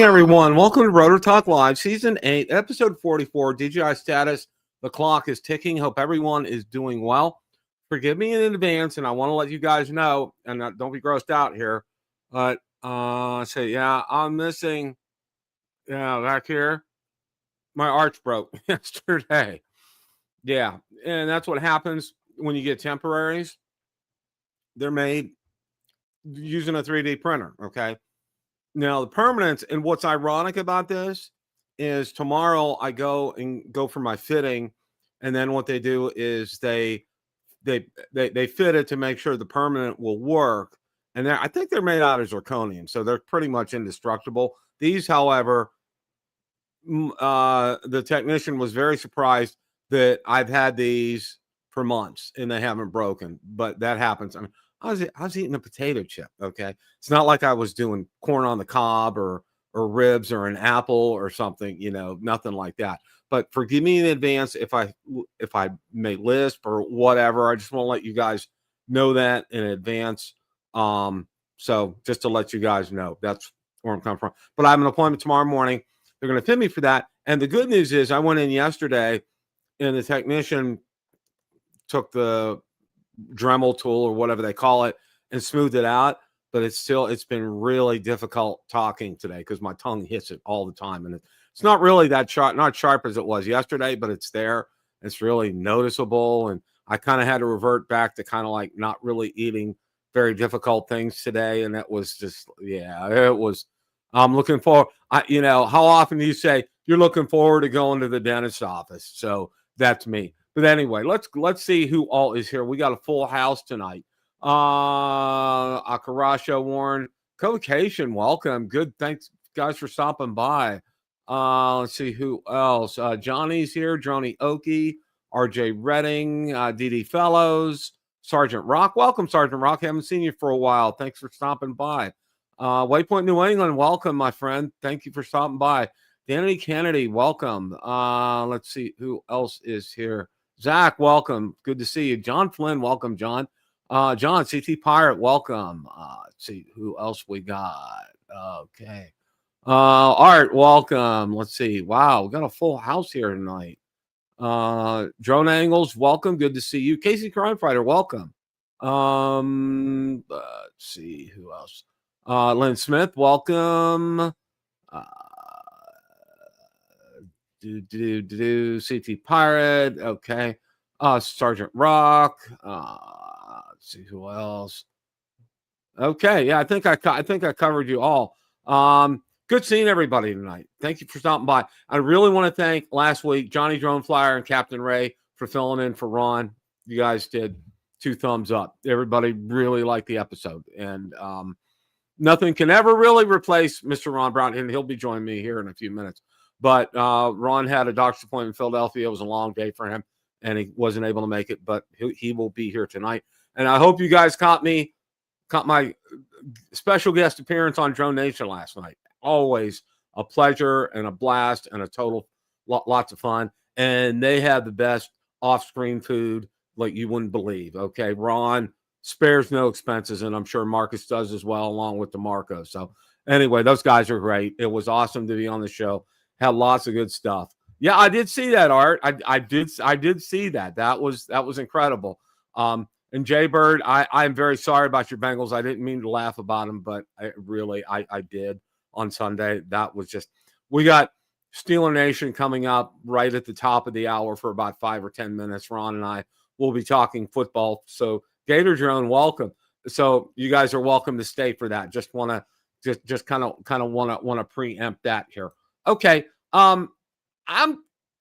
Everyone, welcome to Rotor Talk Live, Season 8, Episode 44, DJI status. The clock is ticking. Hope everyone is doing well. Forgive me in advance, and I want to let you guys know, and don't be grossed out here, but yeah, I'm missing, back here, my arch broke yesterday. Yeah, and that's what happens when you get temporaries. They're made using a 3D printer, okay? Now, the permanence, and what's ironic about this is tomorrow I go for my fitting, and then what they do is they fit it to make sure the permanent will work. And I think they're made out of zirconium, so they're pretty much indestructible. These, however, the technician was very surprised that I've had these for months and they haven't broken, but that happens. I mean, I was eating a potato chip. Okay. It's not like I was doing corn on the cob or ribs or an apple or something, nothing like that. But forgive me in advance if I may lisp or whatever. I just want to let you guys know that in advance. So just to let you guys know, that's where I'm coming from. But I have an appointment tomorrow morning. They're going to fit me for that. And the good news is I went in yesterday and the technician took the Dremel tool or whatever they call it and smoothed it out, but it's been really difficult talking today because my tongue hits it all the time, and it's not really that sharp, not sharp as it was yesterday, but it's there. It's really noticeable, and I kind of had to revert back to kind of like not really eating very difficult things today, and that was just it was. I'm looking forward. How often do you say you're looking forward to going to the dentist's office? So that's me. But anyway, let's see who all is here. We got a full house tonight. Akarasha, Warren, Cocation, welcome. Good, thanks guys for stopping by. Let's see who else. Johnny's here, Johnny Okie, RJ Redding, DD Fellows, Sergeant Rock. Welcome, Sergeant Rock. Haven't seen you for a while. Thanks for stopping by. Waypoint New England, welcome, my friend. Thank you for stopping by. Danny Kennedy, welcome. Let's see who else is here. Zach, welcome. Good to see you. John Flynn, welcome, John. John, CT Pirate, welcome. Let's see who else we got. Okay. Art, welcome. Let's see. Wow, we got a full house here tonight. Drone Angles, welcome. Good to see you. Casey Crime Fighter, welcome. Let's see who else. Lynn Smith, welcome. CT Pirate, okay. Sergeant Rock. Let's see who else. Okay, yeah, I think I covered you all. Good seeing everybody tonight. Thank you for stopping by. I really want to thank last week Johnny Drone Flyer and Captain Ray for filling in for Ron. You guys did 2 thumbs up. Everybody really liked the episode, and nothing can ever really replace Mr. Ron Brown, and he'll be joining me here in a few minutes. But Ron had a doctor's appointment in Philadelphia. It was a long day for him, and he wasn't able to make it, but he will be here tonight. And I hope you guys caught my special guest appearance on Drone Nation last night. Always a pleasure and a blast and a total lots of fun. And they have the best off-screen food like you wouldn't believe. Okay, Ron spares no expenses, and I'm sure Marcus does as well, along with DeMarco. So anyway, those guys are great. It was awesome to be on the show. Had lots of good stuff. Yeah, I did see that, Art. I did see that. That was incredible. And Jay Bird, I'm very sorry about your Bengals. I didn't mean to laugh about them, but I did on Sunday. That was just, we got Steeler Nation coming up right at the top of the hour for about 5 or 10 minutes. Ron and I will be talking football. So Gator Drone, welcome. So you guys are welcome to stay for that. Just want to kind of want to preempt that here. Okay. I'm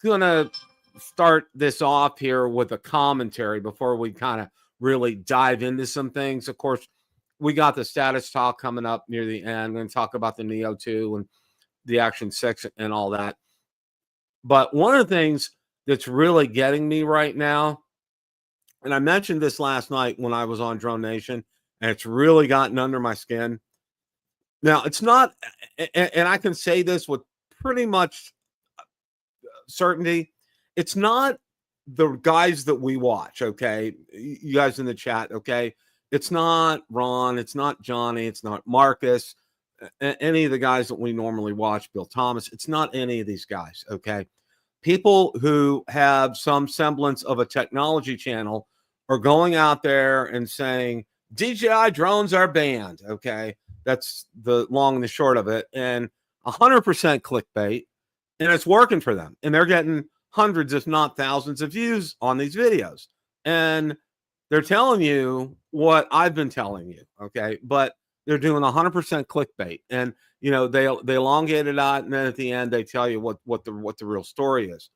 going to start this off here with a commentary before we kind of really dive into some things. Of course, we got the status talk coming up near the end. I'm going to talk about the Neo 2 and the Action 6 and all that. But one of the things that's really getting me right now, and I mentioned this last night when I was on Drone Nation, and it's really gotten under my skin. Now, it's not, and I can say this with pretty much certainty, it's not the guys that we watch, okay? You guys in the chat, okay? It's not Ron, it's not Johnny, it's not Marcus, any of the guys that we normally watch, Bill Thomas. It's not any of these guys, okay? People who have some semblance of a technology channel are going out there and saying, DJI drones are banned, okay? That's the long and the short of it. And 100% clickbait, and it's working for them. And they're getting hundreds, if not thousands of views on these videos. And they're telling you what I've been telling you, okay? But they're doing 100% clickbait. And, you know, they elongate it out, and then at the end, they tell you what the real story is.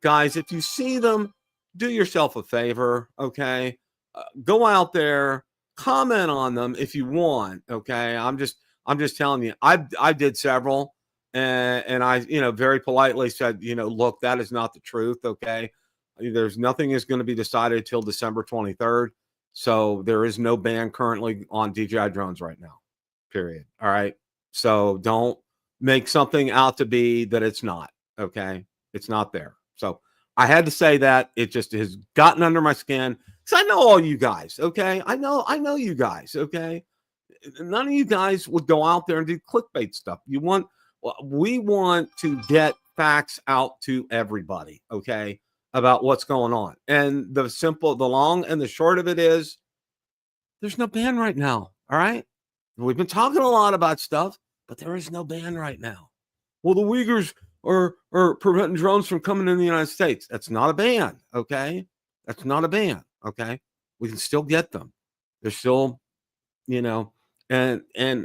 Guys, if you see them, do yourself a favor, okay? Go out there, comment on them if you want, okay? I'm just telling you, I did several, and I, you know, very politely said, you know, look, that is not the truth, okay? There's nothing is going to be decided till December 23rd. So there is no ban currently on DJI drones right now, period. All right. So don't make something out to be that it's not, okay? It's not there. So I had to say that. It just has gotten under my skin because I know all you guys, okay? I know you guys, okay? None of you guys would go out there and do clickbait stuff. We want to get facts out to everybody, okay, about what's going on. And the long and the short of it is there's no ban right now, all right? We've been talking a lot about stuff, but there is no ban right now. Well, the Uyghurs are preventing drones from coming in the United States. That's not a ban, okay? That's not a ban, okay? We can still get them. They're still, you know, and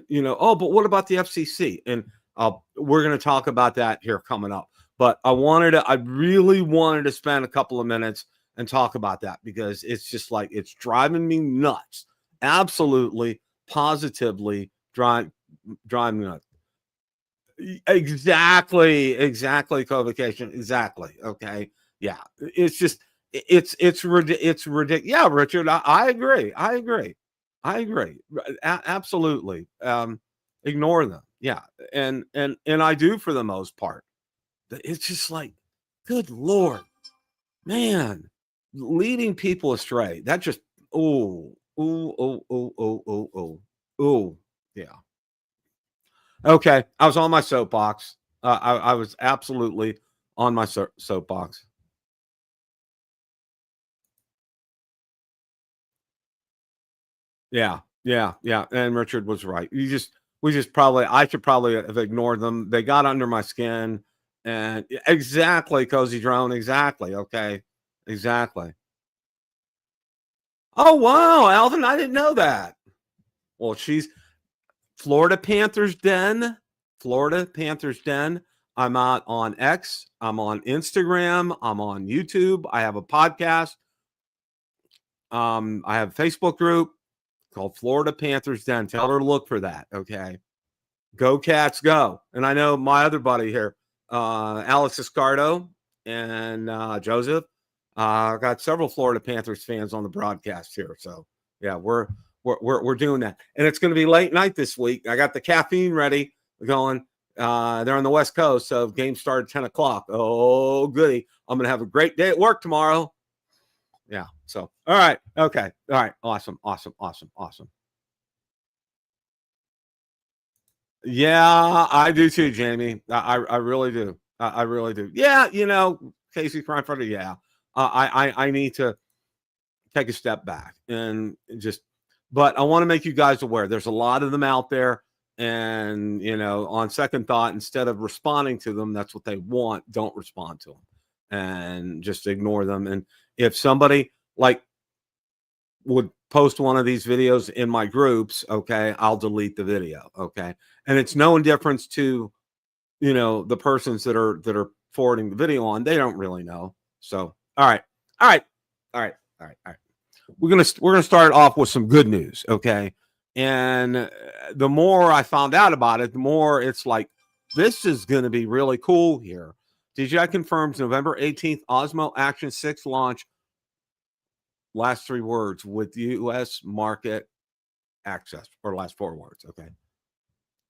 you know, oh, but what about the FCC? And we're going to talk about that here coming up. But I really wanted to spend a couple of minutes and talk about that because it's just like, it's driving me nuts. Absolutely, positively driving me nuts. Exactly, co-vacation. Exactly. Okay. Yeah. It's just, it's ridiculous. Yeah, Richard, I agree. Absolutely. Ignore them. Yeah. And I do for the most part. It's just like, good Lord, man, leading people astray. That just, yeah. Okay, I was on my soapbox. I was absolutely on my soapbox. Yeah. And Richard was right. I should probably have ignored them. They got under my skin. And exactly, Cozy Drone. Exactly. Okay. Exactly. Oh, wow, Alvin, I didn't know that. Well, she's Florida Panthers Den. I'm out on X. I'm on Instagram. I'm on YouTube. I have a podcast. I have a Facebook group called Florida Panthers Den. Tell her to look for that. Okay. Go Cats, go. And I know my other buddy here, Alex Escardo and Joseph. Got several Florida Panthers fans on the broadcast here. So yeah, we're doing that. And it's going to be late night this week. I got the caffeine ready going. They're on the West Coast. So game started 10 o'clock. Oh, goody. I'm going to have a great day at work tomorrow. Yeah. So, all right. Okay. All right. Awesome. Yeah, I do too, Jamie. I really do. I really do. Yeah, you know, Casey Crime Fighter. Yeah, I need to take a step back and just. But I want to make you guys aware. There's a lot of them out there, and you know, on second thought, instead of responding to them, that's what they want. Don't respond to them, and just ignore them. And if somebody like would post one of these videos in my groups, okay, I'll delete the video, okay? And it's no indifference to, you know, the persons that are forwarding the video on. They don't really know. So, all right. We're gonna start off with some good news, okay? And the more I found out about it, the more it's like, this is going to be really cool here. DJI confirms November 18th Osmo Action 6 launch. Last 3 words, with U.S. market access, or last 4 words. Okay.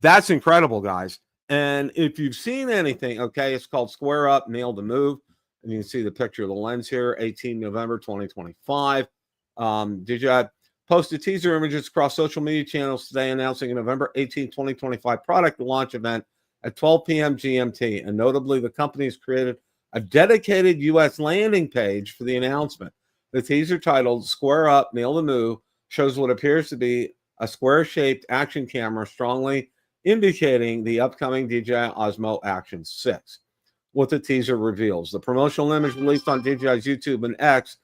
That's incredible, guys. And if you've seen anything, okay, it's called Square Up, Nail to Move. And you can see the picture of the lens here, 18 November 2025. DJI posted teaser images across social media channels today announcing a November 18, 2025 product launch event at 12 p.m. GMT. And notably, the company has created a dedicated U.S. landing page for the announcement. The teaser, titled Square Up, Nail to Move, shows what appears to be a square-shaped action camera, strongly indicating the upcoming DJI Osmo Action 6. What the teaser reveals. The promotional image released on DJI's YouTube and X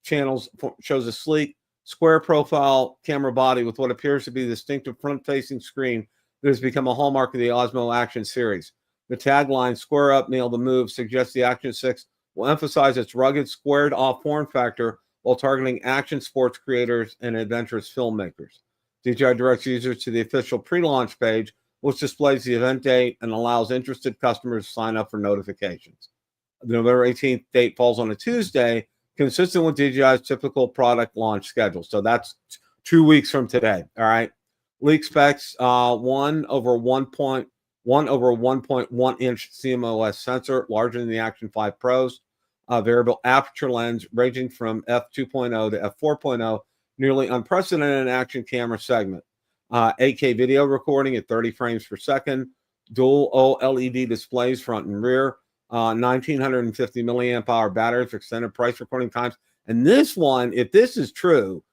channels shows a sleek, square profile camera body with what appears to be the distinctive front-facing screen that has become a hallmark of the Osmo Action series. The tagline, Square Up, Nail to Move, suggests the Action 6 will emphasize its rugged, squared-off form factor while targeting action sports creators and adventurous filmmakers. DJI directs users to the official pre-launch page, which displays the event date and allows interested customers to sign up for notifications. The November 18th date falls on a Tuesday, consistent with DJI's typical product launch schedule. So that's 2 weeks from today. All right. Leak specs: 1 over 1.1 inch CMOS sensor, larger than the Action 5 Pros. Variable aperture lens ranging from f2.0 to f4.0, nearly unprecedented action camera segment. 8K video recording at 30 frames per second. Dual OLED displays front and rear. 1950 milliamp hour battery for extended price recording times. And this one, if this is true,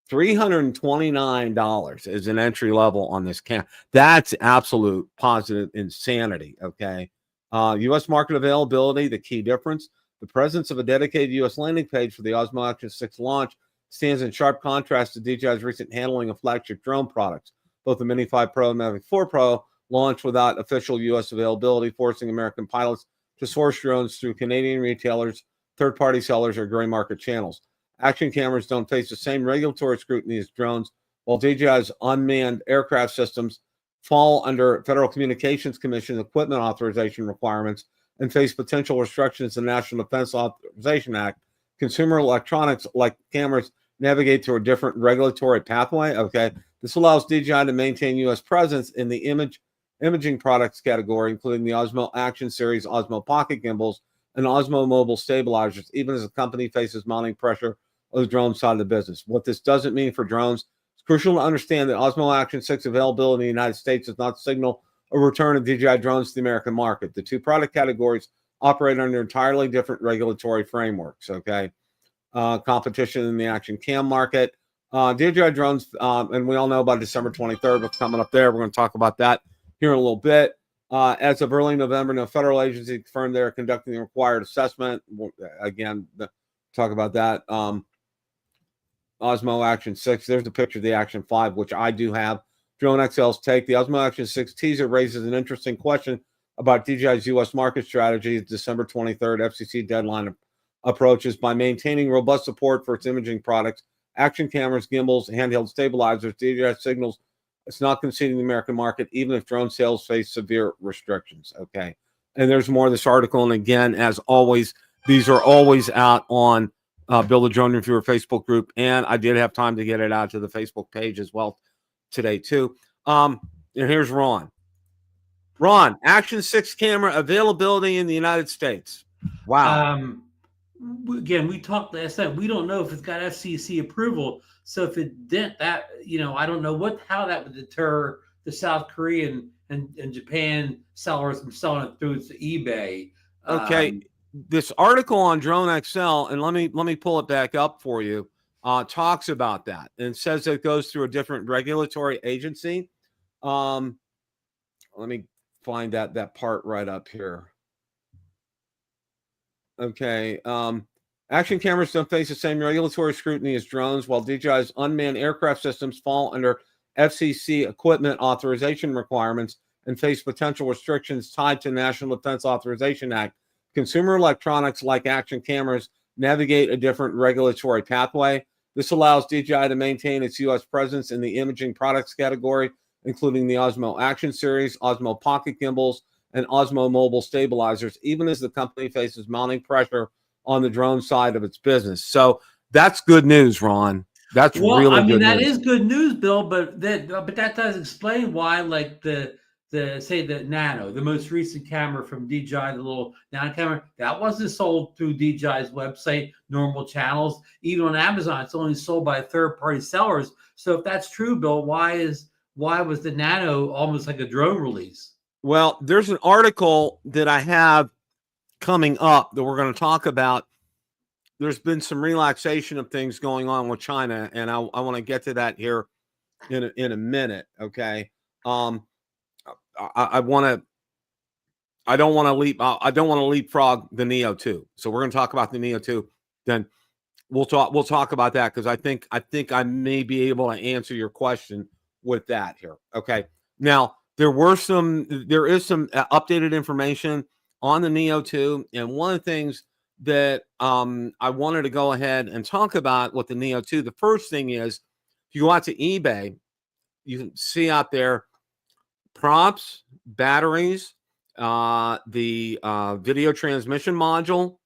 $329 is an entry level on this camera. That's absolute positive insanity. Okay. U.S. market availability, the key difference. The presence of a dedicated U.S. landing page for the Osmo Action 6 launch stands in sharp contrast to DJI's recent handling of flagship drone products. Both the Mini 5 Pro and Mavic 4 Pro launched without official U.S. availability, forcing American pilots to source drones through Canadian retailers, third-party sellers, or gray market channels. Action cameras don't face the same regulatory scrutiny as drones, while DJI's unmanned aircraft systems fall under Federal Communications Commission equipment authorization requirements and face potential restrictions in the National Defense Authorization Act. Consumer electronics, like cameras, navigate through a different regulatory pathway. Okay, this allows DJI to maintain U.S. presence in the imaging products category, including the Osmo Action series, Osmo Pocket gimbals, and Osmo mobile stabilizers, even as the company faces mounting pressure on the drone side of the business. What this doesn't mean for drones, it's crucial to understand that Osmo Action 6 availability in the United States does not signal a return of DJI drones to the American market. The two product categories operate under entirely different regulatory frameworks. Okay. Competition in the action cam market. DJI drones, and we all know about December 23rd, what's coming up there. We're going to talk about that here in a little bit. As of early November, no federal agency confirmed they're conducting the required assessment. Again, talk about that. Osmo Action 6. There's a picture of the Action 5, which I do have. Drone XL's take. The Osmo Action 6 teaser raises an interesting question about DJI's U.S. market strategy. December 23rd FCC deadline approaches. By maintaining robust support for its imaging products, action cameras, gimbals, handheld stabilizers, DJI signals it's not conceding the American market, even if drone sales face severe restrictions. Okay. And there's more of this article. And again, as always, these are always out on Build a Drone Reviewer Facebook group. And I did have time to get it out to the Facebook page as well today too. And here's Ron. Ron, Action 6 camera availability in the United States. Wow. Again, we talked last time. We don't know if it's got FCC approval. So if it didn't, that I don't know how that would deter the South Korean and Japan sellers from selling it through eBay. Okay, this article on Drone XL, and let me pull it back up for you. Talks about that and says it goes through a different regulatory agency. Let me find that part right up here. Okay. Action cameras don't face the same regulatory scrutiny as drones, while DJI's unmanned aircraft systems fall under FCC equipment authorization requirements and face potential restrictions tied to National Defense Authorization Act. Consumer electronics, like action cameras, navigate a different regulatory pathway. This allows DJI to maintain its U.S. presence in the imaging products category, including the Osmo Action series, Osmo Pocket gimbals, and Osmo mobile stabilizers, even as the company faces mounting pressure on the drone side of its business. So that's good news, Ron. That's Well, I really mean, good that news. is good news, Bill, but that does explain why, like the say the Nano, the most recent camera from DJI, the little Nano camera, that wasn't sold through DJI's website, normal channels. Even on Amazon, it's only sold by third-party sellers. So if that's true, Bill, why was the Nano almost like a drone release? Well, there's an article that I have coming up that we're going to talk about. There's been some relaxation of things going on with China, and I want to get to that here in a minute. Okay. I don't want to leapfrog the Neo 2. So we're going to talk about the Neo 2. Then we'll talk about that, because I think I may be able to answer your question with that here. Okay. Now, there is some updated information on the Neo 2, and one of the things that I wanted to go ahead and talk about with the Neo 2, the first thing is, if you go out to eBay, you can see out there props, batteries, the video transmission module,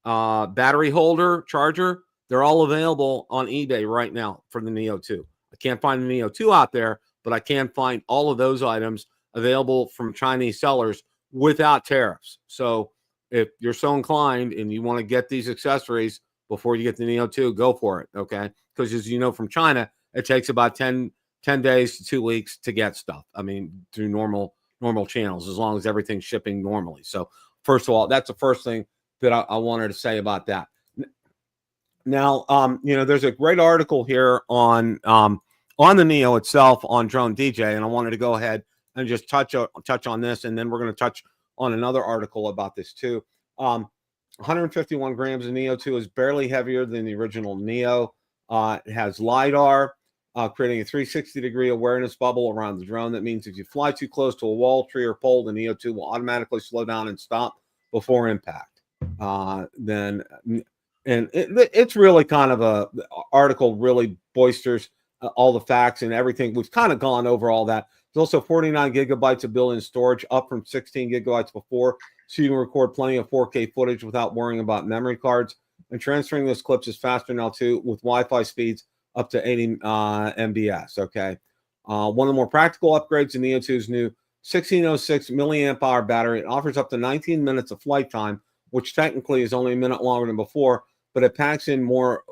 battery holder, charger. They're all available on eBay right now for the Neo 2. I can't find the Neo 2 out there, but I can find all of those items available from Chinese sellers without tariffs. So if you're so inclined and you want to get these accessories before you get the Neo 2, go for it, okay? Because as you know, from China, it takes about 10 days to 2 weeks to get stuff. I mean, through normal channels, as long as everything's shipping normally. So first of all, that's the first thing that I wanted to say about that. Now, there's a great article here on the Neo itself on Drone DJ, and I wanted to go ahead and just touch on this, and then we're going to touch on another article about this too. 151 grams of Neo 2 is barely heavier than the original Neo. It has LiDAR, creating a 360-degree awareness bubble around the drone. That means if you fly too close to a wall, tree, or pole, the Neo 2 will automatically slow down and stop before impact. It's really kind of a article, really boisters all the facts and everything. We've kind of gone over all that. There's also 49 gigabytes of built-in storage, up from 16 gigabytes before, so you can record plenty of 4K footage without worrying about memory cards. And transferring those clips is faster now too, with Wi-Fi speeds up to 80 mbps. Okay, one of the more practical upgrades in Neo 2's new 1606 milliamp hour battery. It offers up to 19 minutes of flight time, which technically is only a minute longer than before, but it packs in more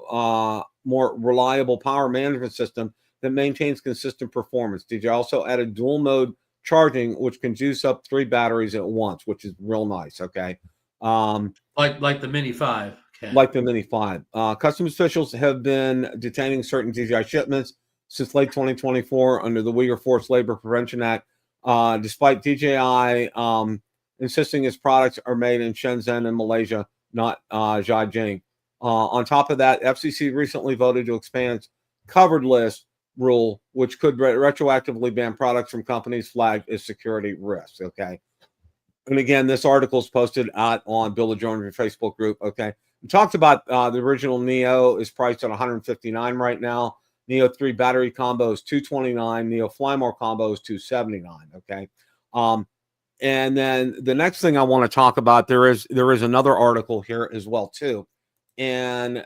reliable power management system that maintains consistent performance. DJI also added dual mode charging, which can juice up 3 batteries at once, which is real nice. Okay, like the Mini 5. Okay. Like the Mini 5. Customs officials have been detaining certain DJI shipments since late 2024 under the Uyghur Forced Labor Prevention Act, despite DJI insisting its products are made in Shenzhen in Malaysia, not Zhejiang. On top of that, FCC recently voted to expand its covered list rule, which could retroactively ban products from companies flagged as security risks. Okay. And again, this article is posted out on Build a Drone Facebook group. Okay. We talked about the original Neo is priced at $159 right now. Neo 3 battery combo is $229. Neo Fly More combo is $279. Okay. And then the next thing I want to talk about, there is another article here as well too. And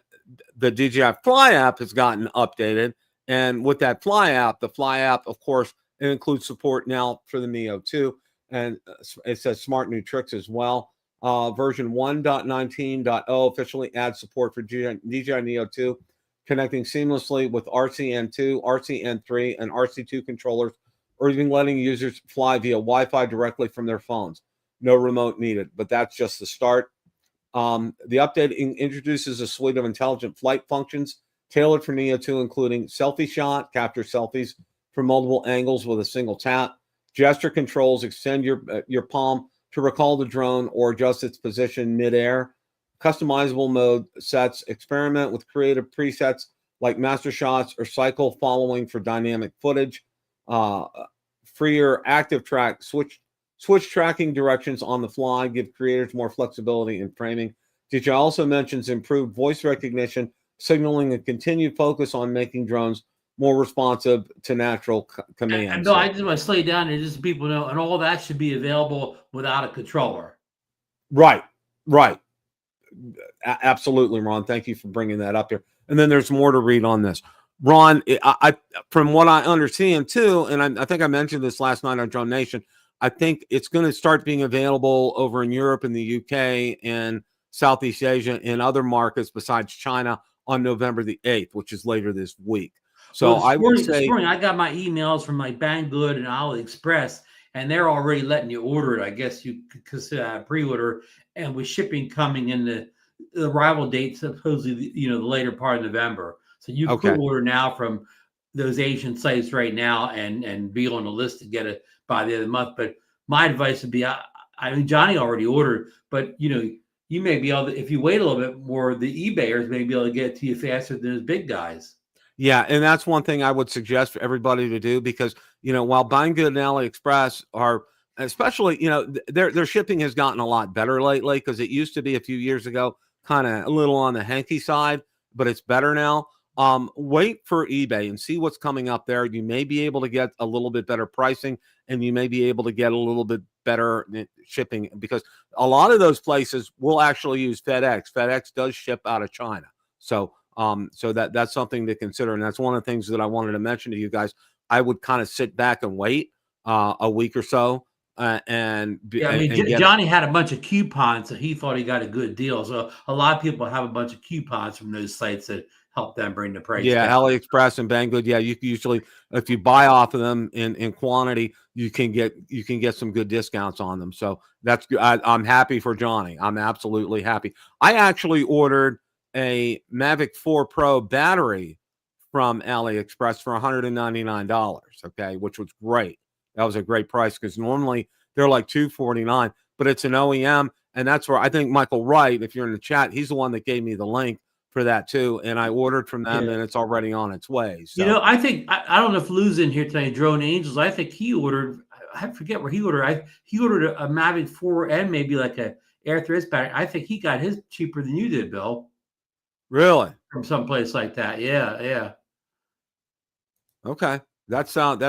the DJI Fly app has gotten updated. And with that Fly app, the Fly app, of course, it includes support now for the Neo 2. And it says smart new tricks as well. Version 1.19.0 officially adds support for DJI Neo 2, connecting seamlessly with RC-N2, RC-N3, and RC2 controllers, or even letting users fly via Wi-Fi directly from their phones. No remote needed, but that's just the start. The update introduces a suite of intelligent flight functions tailored for Neo 2, including selfie shot, capture selfies from multiple angles with a single tap, gesture controls, extend your palm to recall the drone or adjust its position midair, customizable mode sets, experiment with creative presets like master shots or cycle following for dynamic footage, freer active track, switch tracking directions on the fly, give creators more flexibility in framing. DJI also mentions improved voice recognition signaling a continued focus on making drones more responsive to natural commands. No, I just want to slow you down and just so people know, and all that should be available without a controller. Right. Absolutely, Ron. Thank you for bringing that up here. And then there's more to read on this. Ron, I from what I understand too, and I think I mentioned this last night on Drone Nation, I think it's going to start being available over in Europe and the UK and Southeast Asia and other markets besides China on November the 8th, which is later this week. So well, I would say this morning I got my emails from like Banggood and AliExpress, and they're already letting you order it. I guess you could consider a pre-order, and with shipping coming in the arrival date supposedly the later part of November. So you could order now from those Asian sites right now and be on the list to get it by the end of the month. But my advice would be, I mean, Johnny already ordered, but you may be able to, if you wait a little bit more, the eBayers may be able to get it to you faster than those big guys. Yeah, and that's one thing I would suggest for everybody to do because, while Banggood and AliExpress are, especially, their shipping has gotten a lot better lately because it used to be a few years ago kind of a little on the hanky side, but it's better now. Wait for eBay and see what's coming up there. You may be able to get a little bit better pricing and you may be able to get a little bit better shipping because a lot of those places will actually use FedEx. FedEx does ship out of China. So that's something to consider. And that's one of the things that I wanted to mention to you guys. I would kind of sit back and wait a week or so. Johnny had a bunch of coupons, so he thought he got a good deal. So a lot of people have a bunch of coupons from those sites that help them bring the price down. AliExpress and Banggood. Yeah, you can usually, if you buy off of them in quantity, you can get some good discounts on them. So that's good. I'm happy for Johnny. I'm absolutely happy. I actually ordered a Mavic 4 Pro battery from AliExpress for $199. Okay, which was great. That was a great price because normally they're like $249, but it's an OEM. And that's where I think Michael Wright, if you're in the chat, he's the one that gave me the link for that too. And I ordered from them and it's already on its way. So. I think, I don't know if Lou's in here tonight, Drone Angels. I think he ordered, I forget where he ordered. He ordered a Mavic 4 and maybe like a Air 3S battery. I think he got his cheaper than you did, Bill. Really? From someplace like that. Yeah. Okay. That sounds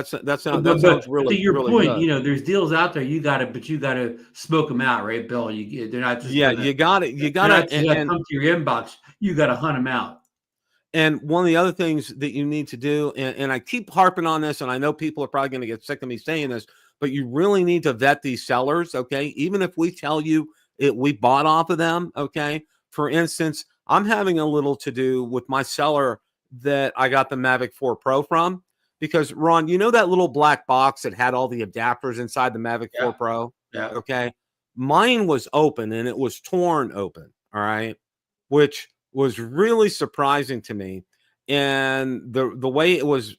really. To your really point, good. There's deals out there. You got to smoke them out, right, Bill? They're not just you got it. You got to come to your inbox. You got to hunt them out. And one of the other things that you need to do, and I keep harping on this, and I know people are probably going to get sick of me saying this, but you really need to vet these sellers. Okay, even if we tell you we bought off of them. Okay, for instance, I'm having a little to do with my seller that I got the Mavic 4 Pro from. Because, Ron, that little black box that had all the adapters inside the Mavic 4 Pro? Yeah. Okay. Mine was open and it was torn open. All right. Which was really surprising to me. And the way it was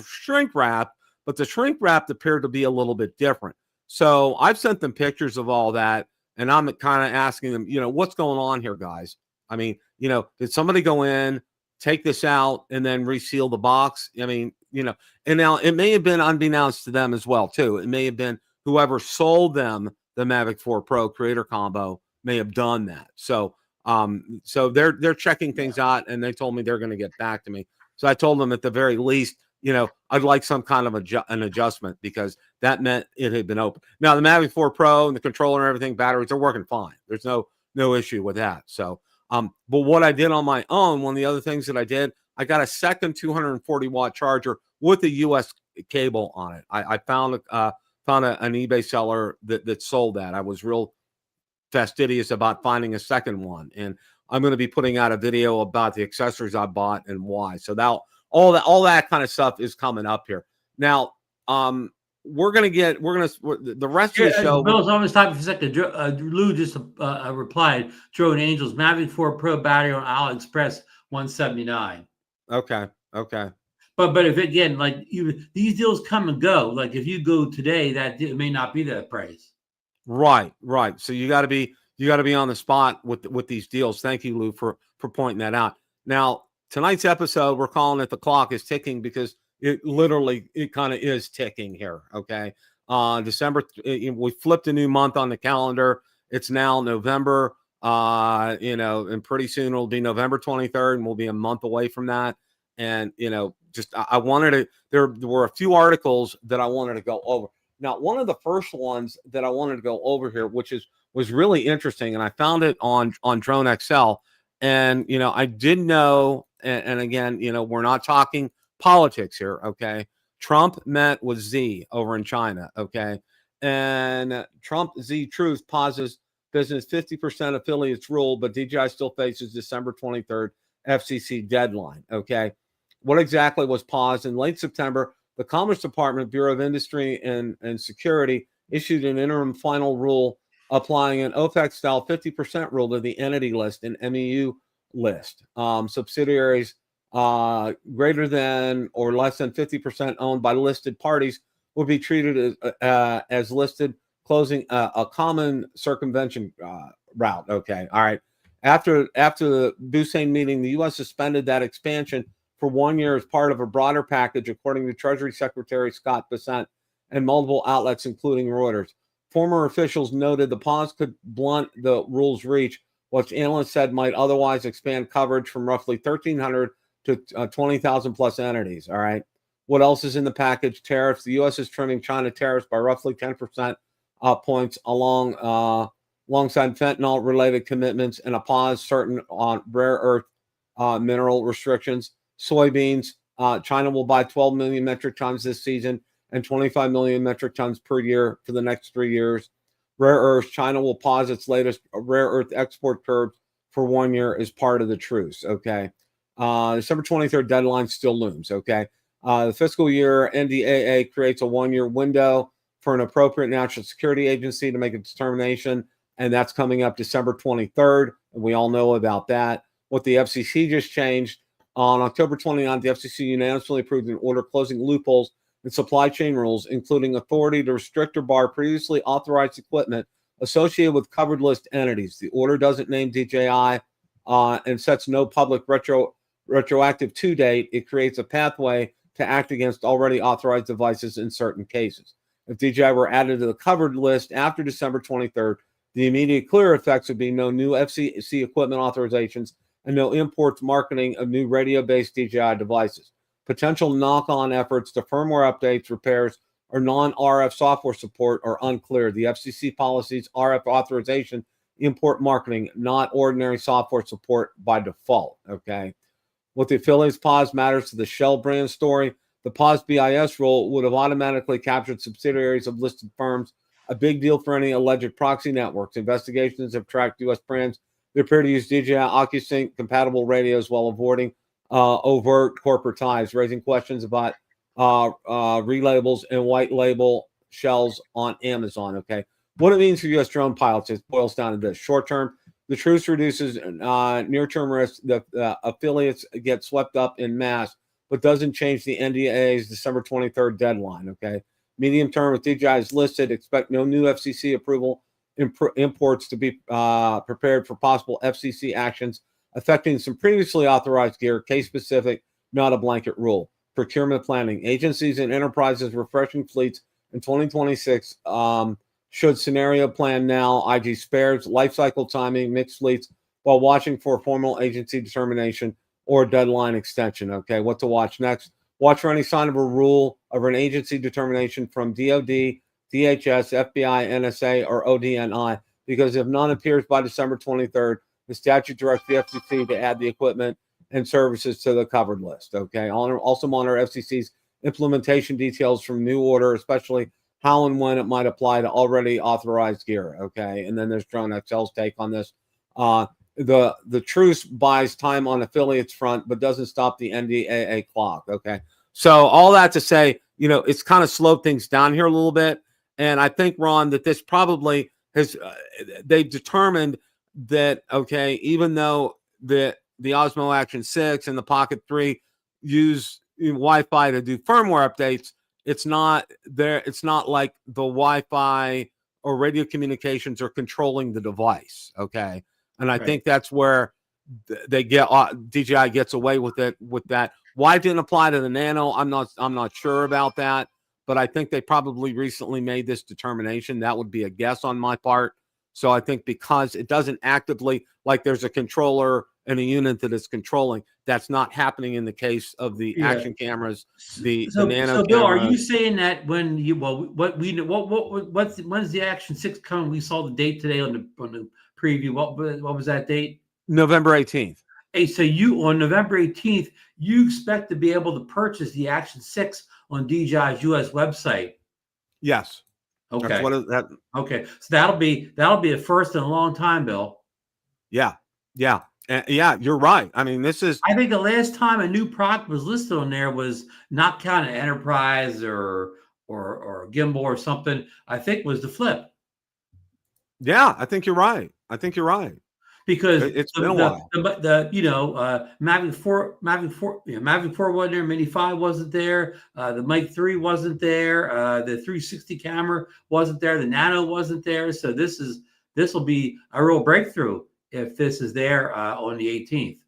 shrink wrap, but the shrink wrap appeared to be a little bit different. So I've sent them pictures of all that. And I'm kind of asking them, what's going on here, guys? I mean, did somebody go in, take this out and then reseal the box? I mean, and now it may have been unbeknownst to them as well, too. It may have been whoever sold them the Mavic 4 Pro Creator Combo may have done that. So they're checking things out and they told me they're going to get back to me. So I told them at the very least, I'd like some kind of an adjustment because that meant it had been open. Now the Mavic 4 Pro and the controller and everything, batteries are working fine. There's no issue with that. So, but what I did on my own, one of the other things that I did, I got a second 240 watt charger with a US cable on it. I found an eBay seller that sold that. I was real fastidious about finding a second one. And I'm going to be putting out a video about the accessories I bought and why. So that all that kind of stuff is coming up here. Now, the rest of the show. Bill's almost talking for a second. Lou just replied, Drone Angels, Mavic 4 Pro battery on AliExpress, $179. Okay. But if again, like these deals come and go. Like if you go today, it may not be that price. Right. So you got to be on the spot with these deals. Thank you, Lou, for pointing that out. Now tonight's episode, we're calling it the clock is ticking because it kind of is ticking here. Okay. December, we flipped a new month on the calendar. It's now November. You know, and pretty soon it'll be November 23rd, and we'll be a month away from that. And, you know, just I wanted to, there were a few articles that I wanted to go over. Now, one of the first ones that I wanted to go over here, which was really interesting, and I found it on Drone XL. And, you know, I did know, and again, you know, we're not talking politics here, okay? Trump met with Z over in China, okay? And Trump Z Truth pauses business 50% affiliates rule, but DJI still faces December 23rd FCC deadline, okay? What exactly was paused? In late September, the Commerce Department, Bureau of Industry and Security issued an interim final rule applying an OFAC-style 50% rule to the entity list and MEU list. Subsidiaries greater than or less than 50% owned by listed parties will be treated as listed, closing a common circumvention route. Okay, all right. After the Busan meeting, the U.S. suspended that expansion for 1 year as part of a broader package, according to Treasury Secretary Scott Bessent and multiple outlets, including Reuters. Former officials noted the pause could blunt the rule's reach, which analysts said might otherwise expand coverage from roughly 1,300 to 20,000 plus entities. All right. What else is in the package? Tariffs. The U.S. is trimming China tariffs by roughly 10% points alongside fentanyl-related commitments and a pause certain on rare earth mineral restrictions. Soybeans. China will buy 12 million metric tons this season and 25 million metric tons per year for the next 3 years. Rare earths. China will pause its latest rare earth export curve for 1 year as part of the truce. Okay. December 23rd deadline still looms. Okay. The fiscal year NDAA creates a 1 year window for an appropriate national security agency to make a determination, and that's coming up December 23rd. And we all know about that. What the FCC just changed on October 29th, the FCC unanimously approved an order closing loopholes in supply chain rules, including authority to restrict or bar previously authorized equipment associated with covered list entities. The order doesn't name DJI and sets no public retroactive to date. It creates a pathway to act against already authorized devices in certain cases. If DJI were added to the covered list after December 23rd, the immediate clear effects would be no new FCC equipment authorizations and no imports marketing of new radio-based DJI devices. Potential knock-on efforts to firmware updates, repairs, or non-RF software support are unclear. The FCC policies RF authorization, import marketing, not ordinary software support by default. Okay. What the affiliates pause matters to the Shell brand story. The pause BIS rule would have automatically captured subsidiaries of listed firms, a big deal for any alleged proxy networks. Investigations have tracked U.S. brands that appear to use DJI OcuSync compatible radios while avoiding overt corporate ties, raising questions about relabels and white label shells on Amazon. Okay. What it means for U.S. drone pilots, it boils down to this. Short term, the truce reduces near-term risk. The affiliates get swept up in mass, but doesn't change the NDA's December 23rd deadline, okay? Medium term, with DJI is listed, expect no new FCC approval imports to be prepared for possible FCC actions affecting some previously authorized gear, case-specific, not a blanket rule. Procurement planning. Agencies and enterprises refreshing fleets in 2026 should scenario plan now, IG spares, life cycle timing, mixed fleets, while watching for a formal agency determination or deadline extension. Okay, what to watch next? Watch for any sign of a rule of an agency determination from DOD, DHS, FBI, NSA, or ODNI, because if none appears by December 23rd, the statute directs the FCC to add the equipment and services to the covered list. Okay, also monitor FCC's implementation details from new order, especially how and when it might apply to already authorized gear. Okay, and then there's Drone XL's take on this. The truce buys time on affiliates front, but doesn't stop the NDAA clock. Okay, so all that to say, you know, it's kind of slowed things down here a little bit, and I think, Ron, that this probably has they've determined that, okay, even though the Osmo Action 6 and the Pocket 3 use Wi-Fi to do firmware updates, it's not there. It's not like the Wi-Fi or radio communications are controlling the device. Okay. And I think that's where they get DJI gets away with it, with that. Why it didn't apply to the Nano? I'm not sure about that, but I think they probably recently made this determination. That would be a guess on my part. So I think because it doesn't actively, like there's a controller and a unit that is controlling, that's not happening in the case of the action cameras, the nano so Bill, are you cameras. saying that when you when's the Action 6 coming? We saw the date today on the preview. What was that date? November 18th. Hey, so you on November 18th, you expect to be able to purchase the Action 6 on DJI's US website. Yes. Okay. That's what that. Okay. So that'll be a first in a long time, Bill. Yeah. Yeah. Yeah, you're right. I mean, this is. I think the last time a new product was listed on there was not counting Enterprise or gimbal or something. I think was the Flip. Yeah, I think you're right. I think you're right. Because it's been a while. Mavic 4, Mavic 4 wasn't there, Mini 5 wasn't there, the Mic 3 wasn't there, the 360 camera wasn't there, the Nano wasn't there. So this will be a real breakthrough if this is there on the 18th.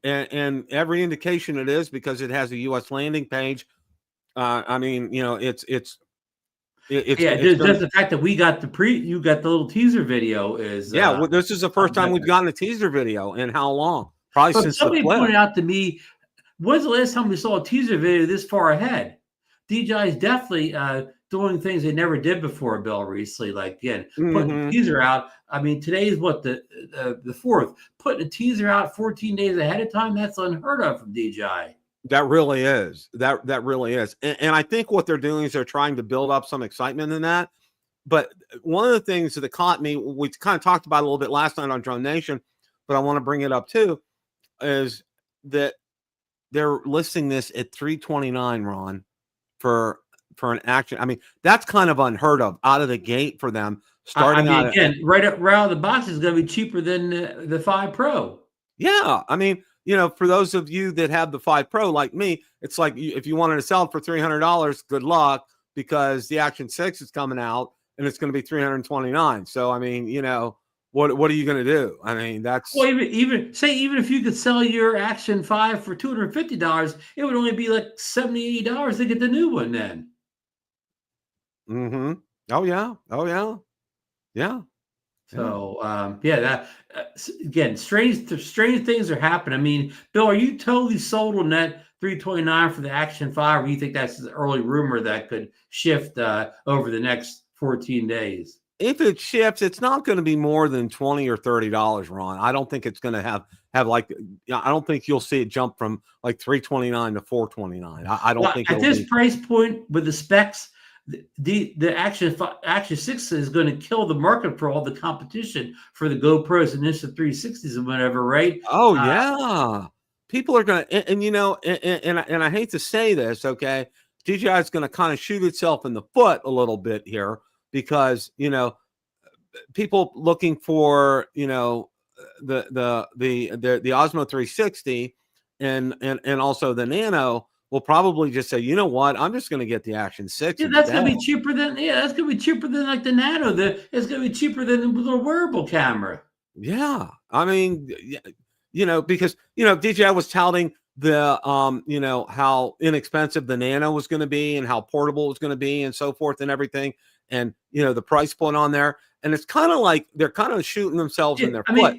And every indication it is, because it has a US landing page. I mean, it's just the fact that we got you got the little teaser video is well, this is the first time we've gotten a teaser video in how long? Probably since somebody the Flip. pointed out to me, when's the last time we saw a teaser video this far ahead? DJI is definitely doing things they never did before, Bill, recently. Like, again, putting the teaser out. I mean, today's what, the 4th. Putting a teaser out 14 days ahead of time, that's unheard of from DJI. That really is. That really is. And I think what they're doing is they're trying to build up some excitement in that. But one of the things that caught me, we kind of talked about it a little bit last night on Drone Nation, but I want to bring it up too, is that they're listing this at $329, Ron, for an Action. I mean, that's kind of unheard of out of the gate for them. Starting out again, right out of the box is going to be cheaper than the 5 Pro. Yeah, I mean, for those of you that have the 5 Pro like me, it's like if you wanted to sell it for $300, good luck, because the Action 6 is coming out and it's going to be $329. So I mean, what are you going to do? I mean, that's even if you could sell your Action 5 for $250, it would only be like $70, $80 to get the new one then. Mm-hmm. Oh yeah. Yeah. So that again, strange things are happening. I mean, Bill, are you totally sold on that $329 for the Action 5, or you think that's an early rumor that could shift over the next 14 days? If it shifts, it's not going to be more than $20 or $30, Ron. I don't think it's going to have like, I don't think you'll see it jump from like $329 to $429. I don't think at this price point with the specs, the Action 6 is going to kill the market for all the competition for the GoPros and Insta360s and whatever, right? Oh yeah, people are going to, and I hate to say this, okay, DJI is going to kind of shoot itself in the foot a little bit here, because people looking for the Osmo 360 and also the Nano will probably just say, you know what, I'm just going to get the Action 6. Yeah, that's going to be cheaper than like the Nano. It's going to be cheaper than the little wearable camera. Yeah, I mean, because DJI was touting the how inexpensive the Nano was going to be and how portable it was going to be and so forth and everything, and the price point on there, and it's kind of like they're kind of shooting themselves in their foot.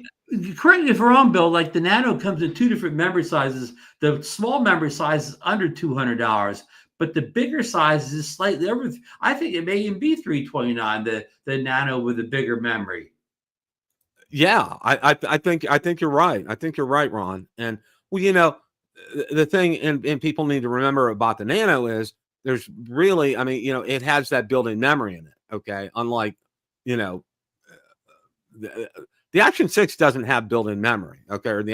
Correct me if I'm wrong, Bill. Like the Nano comes in 2 different memory sizes. The small memory size is under $200, but the bigger size is slightly over. I think it may even be $329. The Nano with the bigger memory. Yeah, I think you're right. I think you're right, Ron. And the thing, and people need to remember about the Nano is there's really, I mean, it has that built-in memory in it. Okay, unlike the Action 6 doesn't have built-in memory, okay, or the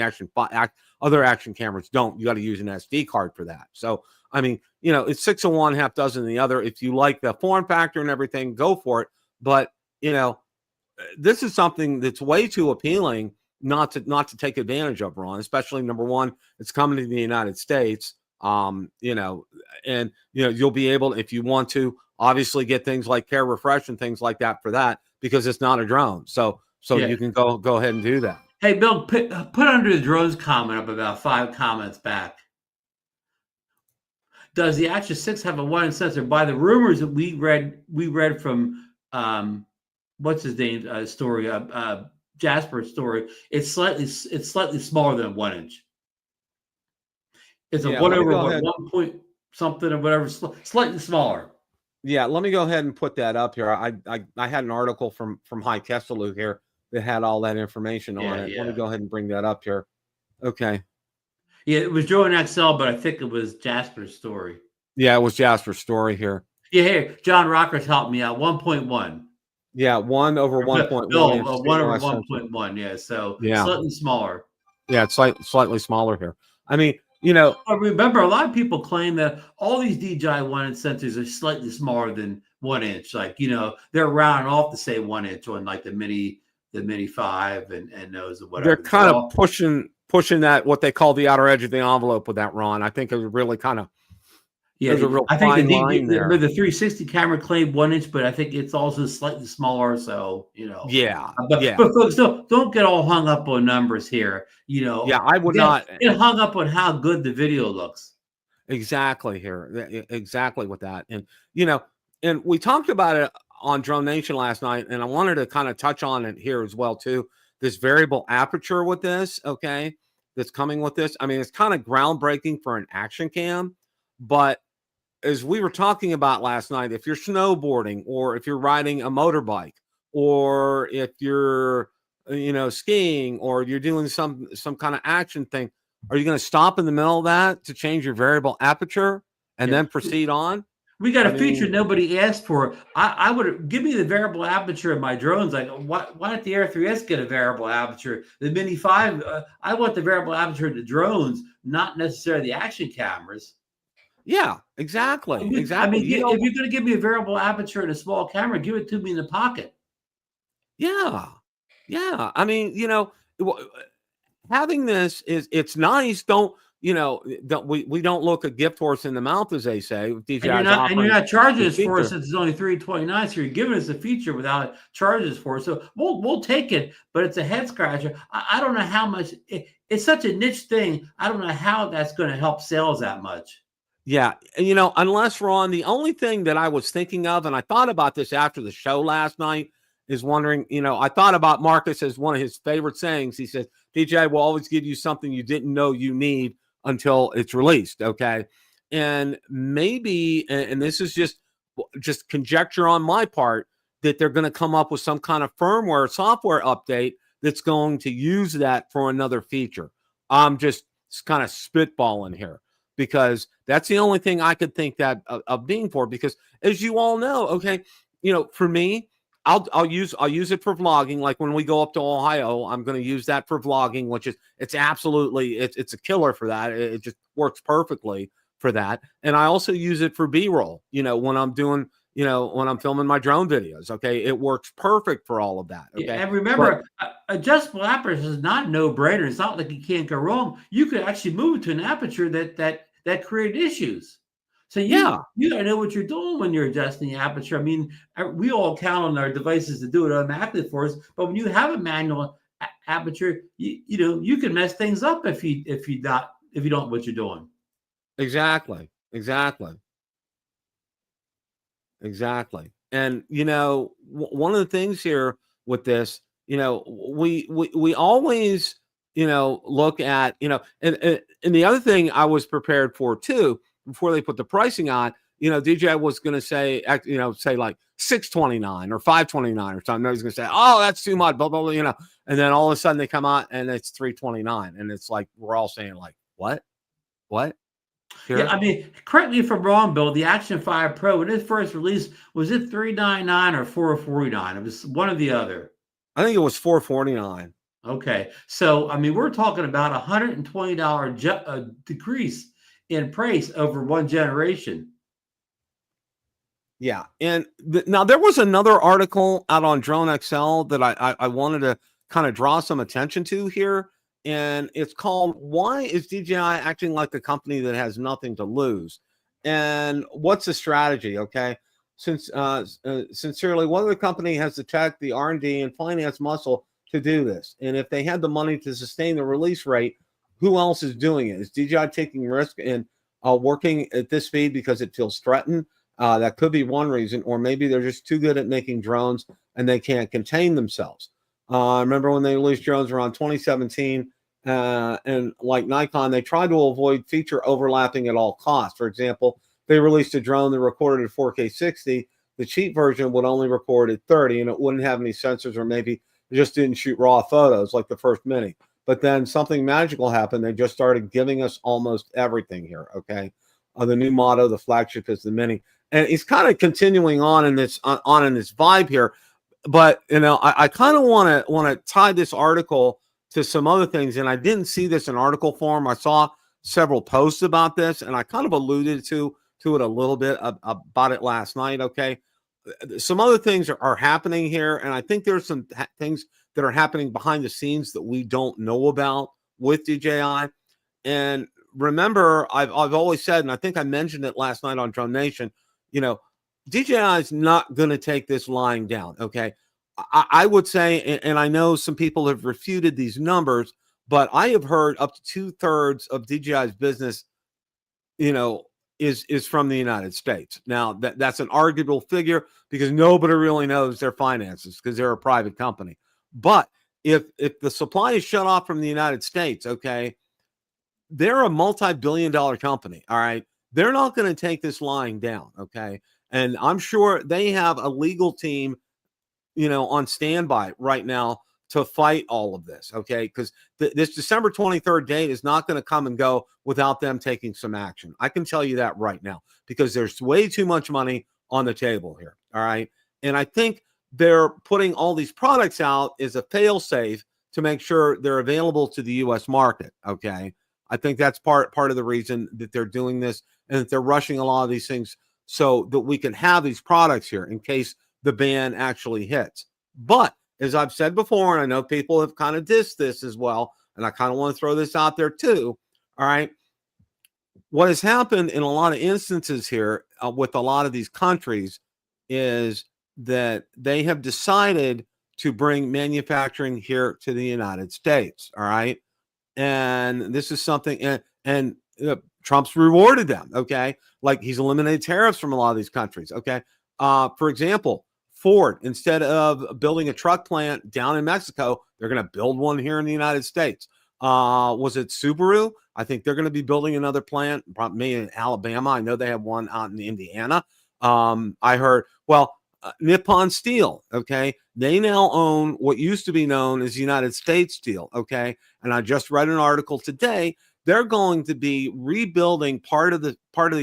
other Action cameras don't. You got to use an SD card for that. So, I mean, it's 6 of one, half dozen of the other. If you like the form factor and everything, go for it. But, this is something that's way too appealing not to take advantage of, Ron, especially number one, it's coming to the United States. And you'll be able, if you want to, obviously get things like Care Refresh and things like that for that, because it's not a drone. So you can go ahead and do that. Hey, Bill, put under the drones comment up about 5 comments back. Does the Action 6 have a 1-inch sensor? By the rumors that we read from what's his name story, Jasper's story. It's slightly smaller than 1 inch. It's a 1 over 1 point something or whatever, slightly smaller. Yeah, let me go ahead and put that up here. I had an article from High Kesselou here that had all that information on it. Let me go ahead and bring that up here. Okay. Yeah, it was Drone XL, but I think it was Jasper's story. Yeah, it was Jasper's story here. Yeah, here, John Rockers helped me out. 1.1. Yeah, 1 over 1.1. No, 1 over 1.1. Yeah, so slightly smaller. Yeah, it's slightly smaller here. I mean, you know, I remember a lot of people claim that all these DJI 1 inch sensors are slightly smaller than 1 inch. Like, you know, they're rounding off to say 1 inch on like the Mini 5 and those or whatever. They're kind of pushing that, what they call the outer edge of the envelope with that, Ron. I think it was really kind of, there's a real fine line there. The 360 camera claimed 1 inch, but I think it's also slightly smaller. So, you know. Yeah. But folks, don't get all hung up on numbers here. You know. Yeah, I would not. Get hung up on how good the video looks. Exactly here. Exactly with that. And, you know, and we talked about it on Drone Nation last night, and I wanted to kind of touch on it here as well, too. This variable aperture with this, okay, that's coming with this. I mean, it's kind of groundbreaking for an action cam, but as we were talking about last night, if you're snowboarding or if you're riding a motorbike or if you're, you know, skiing or you're doing some kind of action thing, are you going to stop in the middle of that to change your variable aperture and then proceed on? We got a feature nobody asked for. I would give me the variable aperture in my drones. Like, why don't the Air 3S get a variable aperture? The Mini 5, I want the variable aperture in the drones, not necessarily the action cameras. Yeah, exactly. Exactly. I mean, if you're going to give me a variable aperture in a small camera, give it to me in the pocket. Yeah. Yeah. I mean, you know, having this it's nice. Don't, you know, we don't look a gift horse in the mouth, as they say. And you're not charging us for it since it's only $329. So you're giving us a feature without charges for it. So we'll take it, but it's a head scratcher. I don't know how much it's such a niche thing. I don't know how that's going to help sales that much. Yeah, you know, unless, Ron, the only thing that I was thinking of, and I thought about this after the show last night, is wondering, you know, I thought about Marcus as one of his favorite sayings. He says, DJI will always give you something you didn't know you need until it's released, okay? And maybe, and this is just conjecture on my part, that they're going to come up with some kind of firmware, software update that's going to use that for another feature. I'm just kind of spitballing here, because that's the only thing I could think that of being for. Because as you all know, okay, you know, for me, I'll use it for vlogging. Like when we go up to Ohio, I'm going to use that for vlogging, which is it's a killer for that. It just works perfectly for that. And I also use it for B-roll. You know, when I'm doing, you know, when I'm filming my drone videos. Okay, it works perfect for all of that. Okay, yeah, and remember, adjustable aperture is not a no-brainer. It's not like you can't go wrong. You could actually move it to an aperture that created issues. So you gotta know what you're doing when you're adjusting the aperture. I mean, we all count on our devices to do it automatically for us, but when you have a manual aperture, you know, you can mess things up if you don't know what you're doing. Exactly. And you know, one of the things here with this, you know, we always, you know, look at, you know, and the other thing I was prepared for too, before they put the pricing on, you know, DJI was going to say, you know, say like $629 or $529 or something. He's going to say, oh, that's too much, blah, blah, blah, you know, and then all of a sudden they come out and it's $329, and it's like we're all saying like, what? Here? Yeah, I mean, correct me if I'm wrong, Bill. The Action 5 Pro, when it first released, was it $399 or $449? It was one or the other. I think it was $449. Okay, so I mean, we're talking about $120 decrease in price over one generation. Yeah, and now there was another article out on Drone XL that I wanted to kind of draw some attention to here, and it's called "Why is DJI Acting Like a Company That Has Nothing to Lose?" And what's the strategy? Okay, sincerely, whether the company has the tech, the R&D, and finance muscle to do this, and if they had the money to sustain the release rate, who else is doing it? Is DJI taking risk and working at this speed because it feels threatened? That could be one reason, or maybe they're just too good at making drones and they can't contain themselves. I remember when they released drones around 2017, and like Nikon, they tried to avoid feature overlapping at all costs. For example, they released a drone that recorded at 4K 60. The cheap version would only record at 30, and it wouldn't have any sensors, or maybe it just didn't shoot raw photos like the first Mini. But then something magical happened. They just started giving us almost everything here, okay? The new motto, the flagship is the Mini. And he's kind of continuing on in this vibe here. But, you know, I kind of want to tie this article to some other things. And I didn't see this in article form. I saw several posts about this, and I kind of alluded to it a little bit about it last night, okay? Some other things are happening here, and I think there's some things that are happening behind the scenes that we don't know about with DJI. And remember, I've always said, and I think I mentioned it last night on Drone Nation, you know, DJI is not going to take this lying down, okay? I would say, and I know some people have refuted these numbers, but I have heard up to 2/3 of DJI's business, you know, is from the United States. Now, that's an arguable figure because nobody really knows their finances because they're a private company. But if the supply is shut off from the United States, okay, they're a multi-billion-dollar company, all right? They're not going to take this lying down, okay? And I'm sure they have a legal team, you know, on standby right now to fight all of this, okay? Because this December 23rd date is not going to come and go without them taking some action. I can tell you that right now because there's way too much money on the table here, all right? And I think they're putting all these products out as a fail-safe to make sure they're available to the U.S. market, okay? I think that's part of the reason that they're doing this and that they're rushing a lot of these things so that we can have these products here in case the ban actually hits. But as I've said before, and I know people have kind of dissed this as well, and I kind of want to throw this out there too, all right? What has happened in a lot of instances here with a lot of these countries is that they have decided to bring manufacturing here to the United States, all right? And this is something, and Trump's rewarded them, okay? Like he's eliminated tariffs from a lot of these countries, okay? For example, Ford, instead of building a truck plant down in Mexico, they're going to build one here in the United States. Was it Subaru? I think they're going to be building another plant, probably in Alabama. I know they have one out in Indiana. I heard, well, Nippon Steel, okay? They now own what used to be known as United States Steel, okay? And I just read an article today. They're going to be rebuilding part of the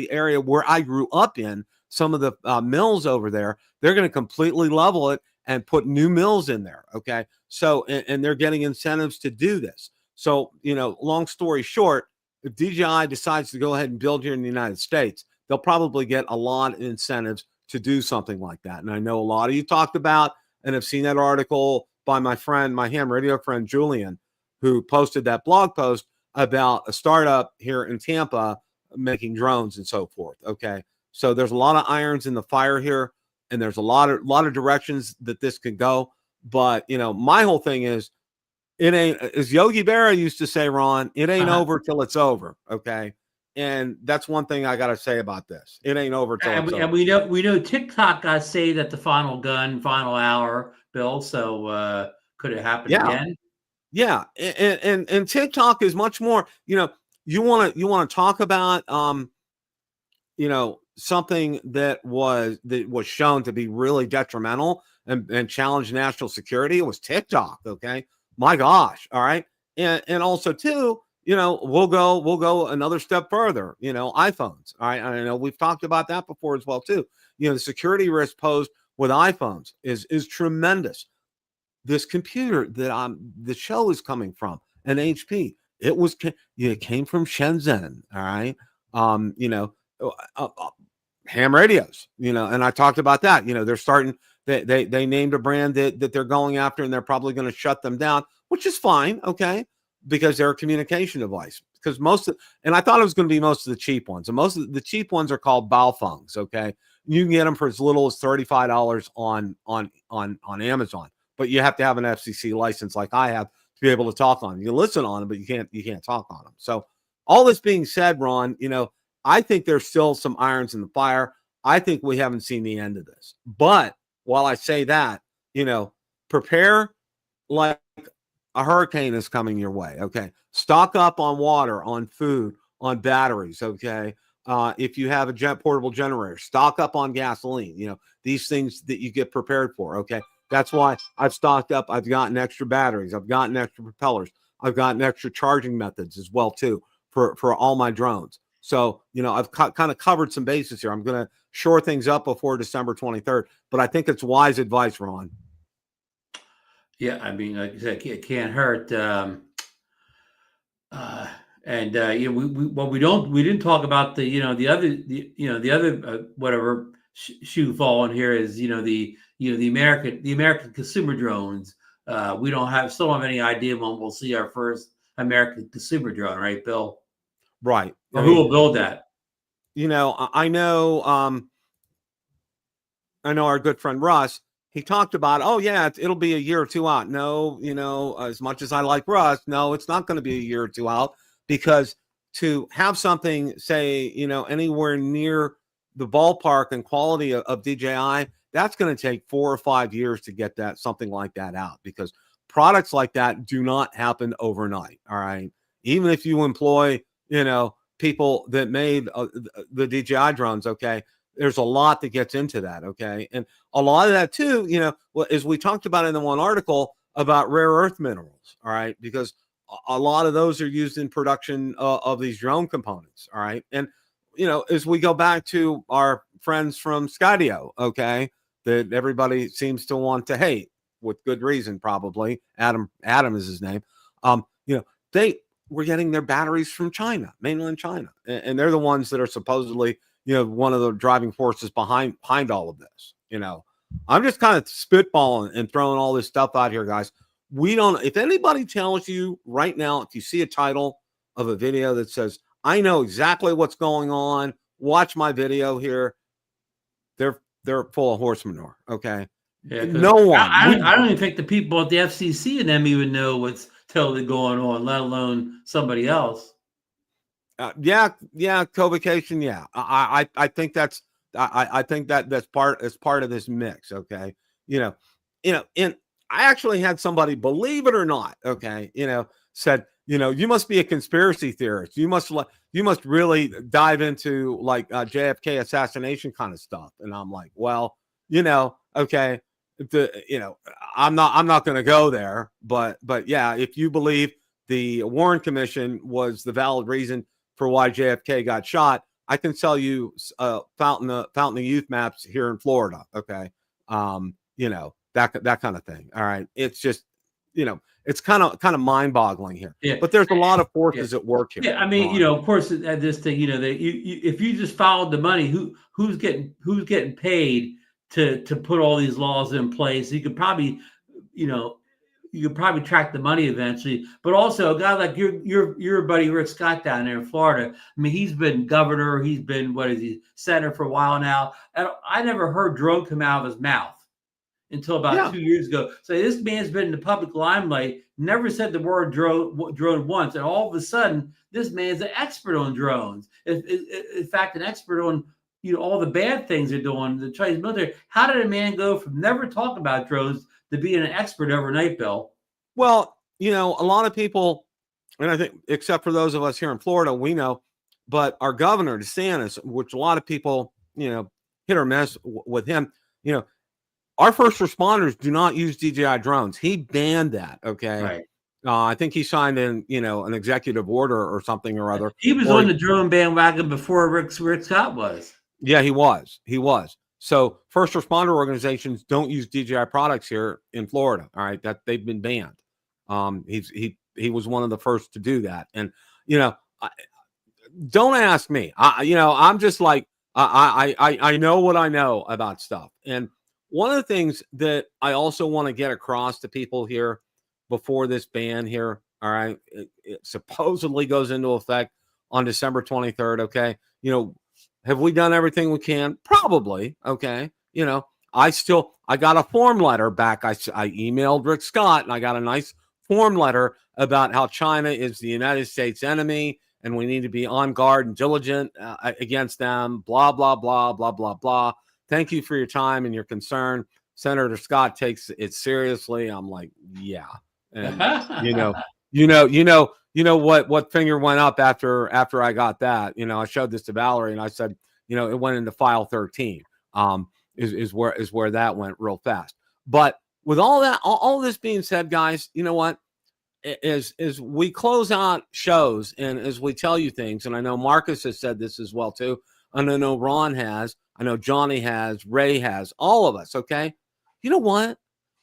area where I grew up in, some of the mills over there. They're going to completely level it and put new mills in there, okay? So, and they're getting incentives to do this. So, you know, long story short, if DJI decides to go ahead and build here in the United States, they'll probably get a lot of incentives to do something like that. And I know a lot of you talked about and have seen that article by my friend, my ham radio friend, Julian, who posted that blog post about a startup here in Tampa making drones and so forth, okay? So there's a lot of irons in the fire here, and there's a lot of directions that this could go. But, you know, my whole thing is, it ain't, as Yogi Berra used to say, Ron, it ain't over till it's over, okay? And that's one thing I got to say about this. It ain't over till it's over. And we know TikTok got saved at the final gun, final hour, Bill. So could it happen again? Yeah, and TikTok is much more. You know, you want to talk about you know, something that was shown to be really detrimental and challenge national security. It was TikTok. Okay, my gosh. All right, and also too, you know, we'll go another step further. You know, iPhones. All right, I know we've talked about that before as well too. You know, the security risk posed with iPhones is tremendous. This computer that the show is coming from, an HP, it came from Shenzhen. All right, you know, ham radios. You know, and I talked about that. You know, they're starting. They named a brand that they're going after, and they're probably going to shut them down, which is fine. Okay, because they're a communication device. Because and I thought it was going to be most of the cheap ones, and most of the cheap ones are called Baofungs. Okay, you can get them for as little as $35 on Amazon. But you have to have an FCC license like I have to be able to talk on them. You can listen on them, but you can't talk on them. So all this being said, Ron, you know, I think there's still some irons in the fire. I think we haven't seen the end of this. But while I say that, prepare like a hurricane is coming your way. Okay. Stock up on water, on food, on batteries. Okay. If you have a portable generator, stock up on gasoline, these things that you get prepared for. Okay. That's why I've stocked up. I've gotten extra batteries. I've gotten extra propellers. I've gotten extra charging methods as well, too, for all my drones. So, I've kind of covered some bases here. I'm going to shore things up before December 23rd, but I think it's wise advice, Ron. Yeah, I mean, like I said, it can't hurt. We didn't talk about the other whatever shoe falling here is the American consumer drones. We still don't have any idea when we'll see our first American consumer drone, right, Bill? Right. Or who will build that? I know our good friend Russ. He talked about, oh yeah, it'll be a year or two out. No, as much as I like Russ, no, it's not going to be a year or two out, because to have something, say, anywhere near the ballpark and quality of DJI, that's going to take 4 or 5 years to get something like that out, because products like that do not happen overnight. All right. Even if you employ, people that made the DJI drones. Okay. There's a lot that gets into that. Okay. And a lot of that too, as we talked about in the one article about rare earth minerals. All right. Because a lot of those are used in production of these drone components. All right. And, as we go back to our friends from Skydio, okay, that everybody seems to want to hate with good reason, probably. Adam is his name. They were getting their batteries from China, mainland China. And they're the ones that are supposedly, one of the driving forces behind all of this. I'm just kind of spitballing and throwing all this stuff out here, guys. If anybody tells you right now, if you see a title of a video that says, I know exactly what's going on, watch my video here, they're full of horse manure. Okay. Yeah, no one. I don't even think the people at the FCC and them even know what's totally going on, let alone somebody else. Co-vacation. Yeah. I think that's part of this mix. Okay. And I actually had somebody, believe it or not, okay, said, you must be a conspiracy theorist. You must really dive into like JFK assassination kind of stuff. And I'm like, well, okay, I'm not going to go there, but yeah, if you believe the Warren Commission was the valid reason for why JFK got shot, I can sell you Fountain of Youth maps here in Florida. Okay. That kind of thing. All right. It's just, it's kind of mind-boggling here. Yeah. But there's a lot of forces at work here. Yeah, I mean, of course, at this thing, if you just followed the money, who's getting paid to put all these laws in place? You could probably, track the money eventually. But also, a guy like your buddy Rick Scott down there in Florida. I mean, he's been governor. He's been senator for a while now. And I never heard drone come out of his mouth until about 2 years ago. So this man's been in the public limelight, never said the word drone once. And all of a sudden, this man's an expert on drones. In fact, an expert on, all the bad things they're doing, the Chinese military. How did a man go from never talking about drones to being an expert overnight, Bill? Well, a lot of people, and I think except for those of us here in Florida, we know, but our governor, DeSantis, which a lot of people, hit or miss with him, our first responders do not use DJI drones. He banned that. Okay. Right. I think he signed in, an executive order or something or other. He was on the drone bandwagon before Rick Scott was. Yeah, he was. So first responder organizations don't use DJI products here in Florida. All right. That they've been banned. He was one of the first to do that. And, don't ask me. I'm just like, I know what I know about stuff. And one of the things that I also want to get across to people here before this ban here, all right, it supposedly goes into effect on December 23rd, okay? Have we done everything we can? Probably, okay? I got a form letter back. I emailed Rick Scott, and I got a nice form letter about how China is the United States enemy, and we need to be on guard and diligent against them. Blah, blah, blah, blah, blah, blah. Thank you for your time and your concern. Senator Scott takes it seriously. I'm like, yeah. And what finger went up after I got that. I showed this to Valerie and I said, it went into file 13. Is where that went real fast. But with all this being said, guys, you know what? As we close out shows and as we tell you things, and I know Marcus has said this as well too, and I know Ron has, I know Johnny has, Ray has, all of us, okay? You know what?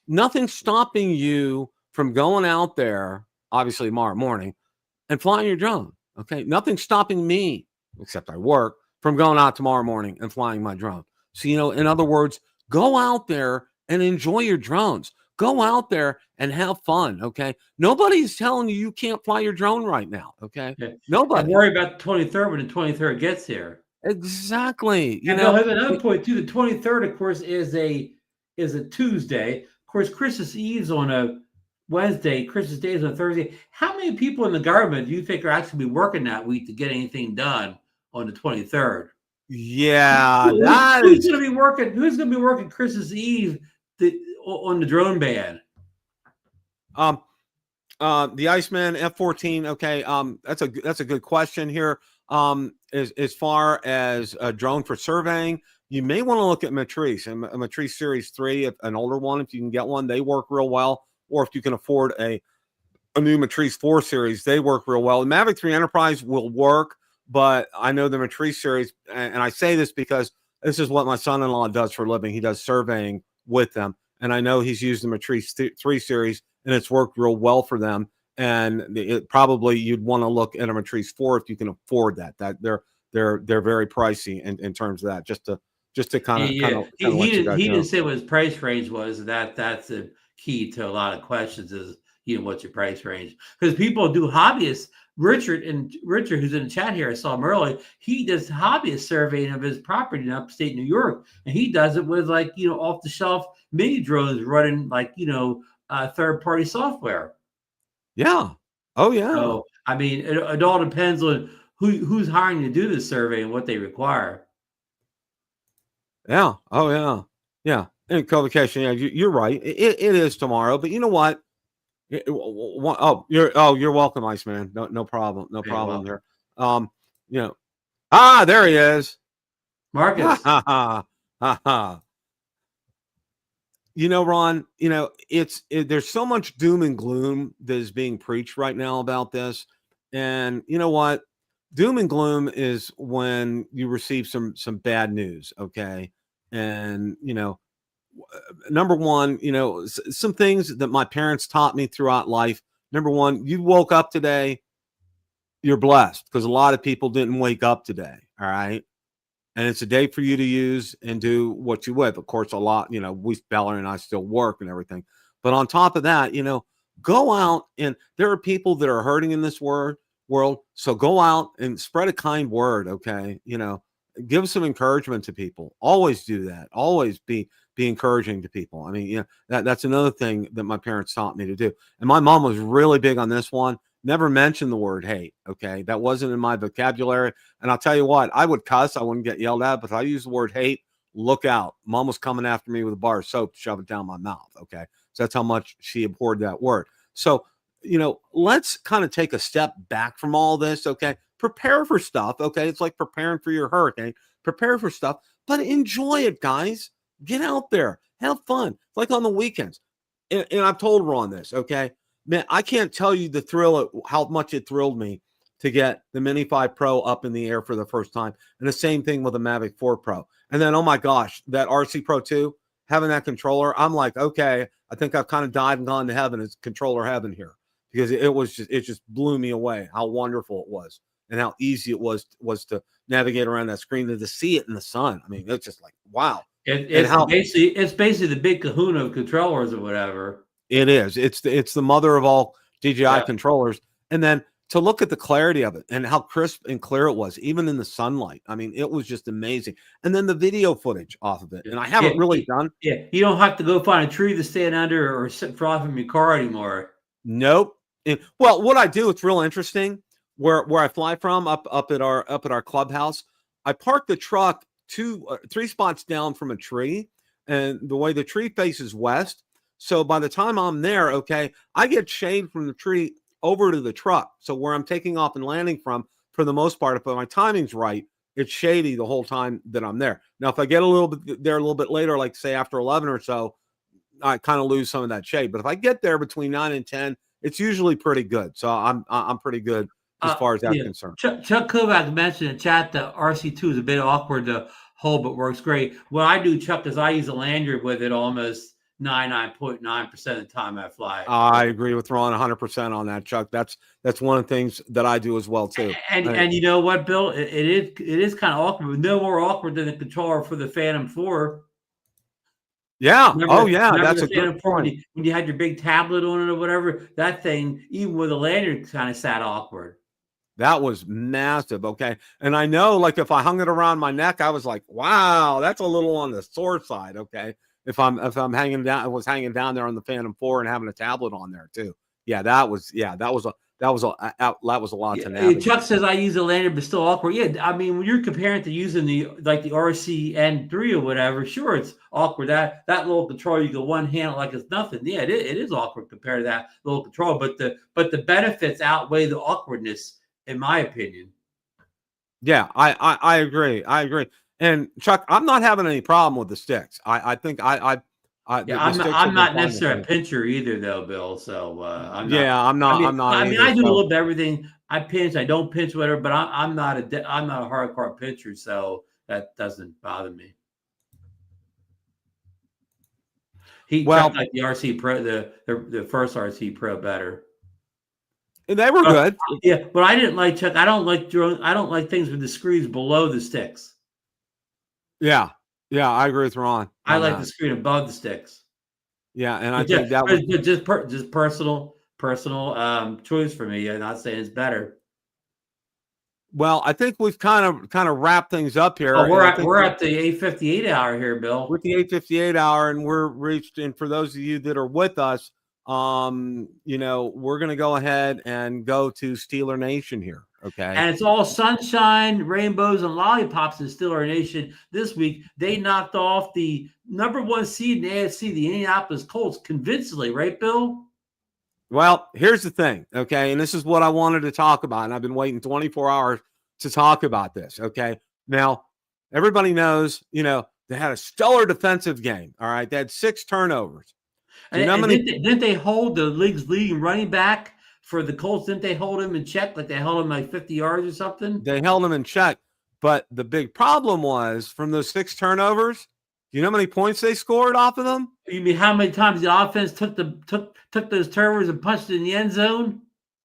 Nothing's stopping you from going out there, obviously tomorrow morning, and flying your drone, okay? Nothing's stopping me, except I work, from going out tomorrow morning and flying my drone. So, in other words, go out there and enjoy your drones. Go out there and have fun, okay? Nobody's telling you can't fly your drone right now, okay? Yeah. Nobody. And worry about the 23rd when the 23rd gets here. Exactly. And I have another point too. The 23rd, of course, is a Tuesday. Of course, Christmas Eve's on a Wednesday. Christmas Day is on a Thursday. How many people in the government do you think are actually be working that week to get anything done on the 23rd? Yeah, who's going to be working? Who's going to be working Christmas Eve on the drone ban? The Iceman F-14. Okay, that's a good question here. As far as a drone for surveying, you may want to look at Matrice and Matrice Series 3, an older one. If you can get one, they work real well. Or if you can afford a new Matrice 4 series, they work real well. The Mavic 3 Enterprise will work. But I know the Matrice series, and I say this because this is what my son-in-law does for a living. He does surveying with them, and I know he's used the Matrice 3 series, and it's worked real well for them. And probably you'd want to look at a Matrice 4 if you can afford that. That they're very pricey in terms of that. Just to kind of he didn't say what his price range was. That's the key to a lot of questions is what's your price range, because people do hobbyists. Richard, who's in the chat here, I saw him early. He does hobbyist surveying of his property in upstate New York, and he does it with off the shelf mini drones running third party software. Yeah. Oh yeah. So I mean, it all depends on who's hiring to do this survey and what they require. Yeah. Oh yeah. Yeah. And co-vacation. Yeah, you're right. It is tomorrow, but you know what? You're welcome, Iceman. No problem. No problem there. There he is. Marcus. Ron, there's so much doom and gloom that is being preached right now about this. And you know what? Doom and gloom is when you receive some bad news, okay? And number one, some things that my parents taught me throughout life. Number one, you woke up today, you're blessed, because a lot of people didn't wake up today. All right. And it's a day for you to use and do what you would. Of course, a lot, Valerie and I still work and everything. But on top of that, go out, and there are people that are hurting in this world. So go out and spread a kind word. Okay. Give some encouragement to people. Always do that. Always be encouraging to people. I mean, that's another thing that my parents taught me to do. And my mom was really big on this one. Never mention the word hate. Okay. That wasn't in my vocabulary. And I'll tell you what, I would cuss. I wouldn't get yelled at, but if I use the word hate, look out. Mom was coming after me with a bar of soap to shove it down my mouth. Okay. So that's how much she abhorred that word. So, let's kind of take a step back from all this. Okay. Prepare for stuff. Okay. It's like preparing for your hurricane. Prepare for stuff, but enjoy it, guys. Get out there, have fun. Like on the weekends. And I've told Ron this, okay? Man, I can't tell you the thrill, how much it thrilled me to get the Mini 5 Pro up in the air for the first time. And the same thing with the Mavic 4 Pro. And then, oh my gosh, that RC Pro 2, having that controller, I'm like, okay, I think I've kind of died and gone to heaven. It's controller heaven here. Because it just blew me away how wonderful it was and how easy it was to navigate around that screen and to see it in the sun. I mean, it's just like, wow. It's basically the big kahuna of controllers or whatever. It is. It's the mother of all DJI controllers. And then to look at the clarity of it and how crisp and clear it was, even in the sunlight. I mean, it was just amazing. And then the video footage off of it. And I haven't really done. Yeah, you don't have to go find a tree to stand under or sit far off in your car anymore. Nope. Well, what I do, it's real interesting. where I fly from, up at our clubhouse. I park the truck 3 spots down from a tree, and the way the tree faces west. So by the time I'm there, okay, I get shade from the tree over to the truck. So where I'm taking off and landing from, for the most part, if my timing's right, it's shady the whole time that I'm there. Now, if I get a little bit later, like say after 11 or so, I kind of lose some of that shade. But if I get there between 9 and 10, it's usually pretty good. So I'm pretty good as far as that's concerned. Chuck Kovac mentioned in chat that RC2 is a bit awkward to hold, but works great. What I do, Chuck, is I use a lanyard with it almost 99.9% of the time I fly. I agree with Ron 100% on that, Chuck. That's one of the things that I do as well too. And you know what, Bill? It is kind of awkward, but no more awkward than the controller for the Phantom 4. Yeah. Remember, That's a good point. When you had your big tablet on it or whatever, that thing, even with a lanyard, kind of sat awkward. That was massive. Okay. And I know, like, if I hung it around my neck, I was like, wow, that's a little on the sore side. Okay. If I'm hanging down, I was hanging down there on the Phantom 4 and having a tablet on there too. Yeah, that was a lot to navigate. Chuck says I use a lanyard, but still awkward. Yeah, I mean, when you're comparing to using the RC-N2 or whatever, sure, it's awkward. That little controller, you go one hand like it's nothing. Yeah, it is awkward compared to that little controller, but the benefits outweigh the awkwardness, in my opinion. Yeah, I agree. And Chuck, I'm not having any problem with the sticks. I think I'm not necessarily a pincher either, though, Bill. So I'm not. I mean, I do a little bit of everything. I pinch, I don't pinch, whatever. But I'm not a hardcore pincher, so that doesn't bother me. Like the RC Pro, the first RC Pro better. They were good. Yeah, but I didn't like, Chuck. I don't like things with the screws below the sticks. Yeah, I agree with Ron. I like the screen above the sticks. Yeah, and I think that was just personal choice for me. I'm not saying it's better. Well, I think we've kind of wrapped things up here. Oh, we're at the 8:58 hour here, Bill. With the 8:58 hour, and we're reached. And for those of you that are with us, we're going to go ahead and go to Steeler Nation here. Okay. And it's all sunshine, rainbows, and lollipops in Steeler Nation this week. They knocked off the #1 seed in the AFC, the Indianapolis Colts, convincingly, right, Bill? Well, here's the thing, okay? And this is what I wanted to talk about, and I've been waiting 24 hours to talk about this, okay? Now, everybody knows, they had a stellar defensive game, all right? They had 6 turnovers. Didn't they hold the league's leading running back for the Colts? Didn't they hold him in check? Like they held him like 50 yards or something? They held him in check. But the big problem was, from those 6 turnovers, do you know how many points they scored off of them? You mean how many times the offense took those turnovers and punched it in the end zone?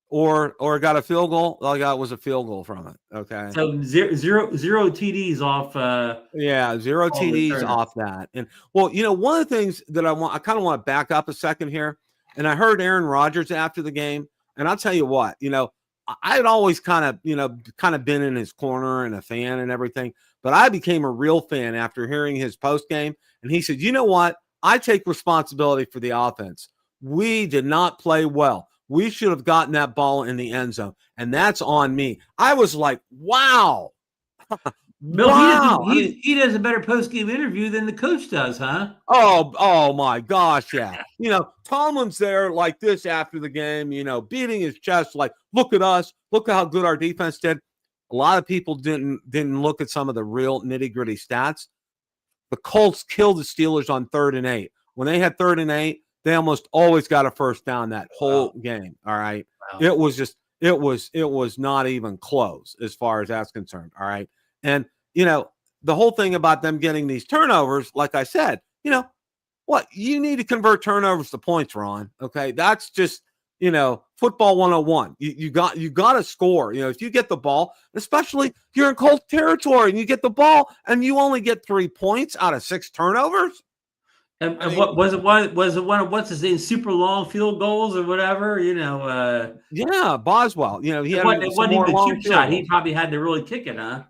Or got a field goal? All I got was a field goal from it. Okay. So zero TDs off. Zero TDs off that. And one of the things that I kind of want to back up a second here. And I heard Aaron Rodgers after the game, and I'll tell you what, I had always kind of been in his corner and a fan and everything, but I became a real fan after hearing his post game. And he said, you know what? I take responsibility for the offense. We did not play well. We should have gotten that ball in the end zone, and that's on me. I was like, wow. Bill, wow. He does a better post-game interview than the coach does, huh? Oh my gosh, yeah. Tomlin's there like this after the game, beating his chest like, look at us. Look at how good our defense did. A lot of people didn't look at some of the real nitty-gritty stats. The Colts killed the Steelers on 3rd and 8. When they had 3rd and 8, they almost always got a first down that whole game. All right. Wow. It was not even close as far as that's concerned. All right. And, the whole thing about them getting these turnovers, like I said, you need to convert turnovers to points, Ron. Okay. That's just, football 101. You got to score. If you get the ball, especially you're in Colts territory and you get the ball and you only get 3 points out of 6 turnovers. And what was it? Was it one of what's his name? Super long field goals or whatever? Yeah, Boswell. He had it wasn't even a chip shot. He probably had to really kick it, huh?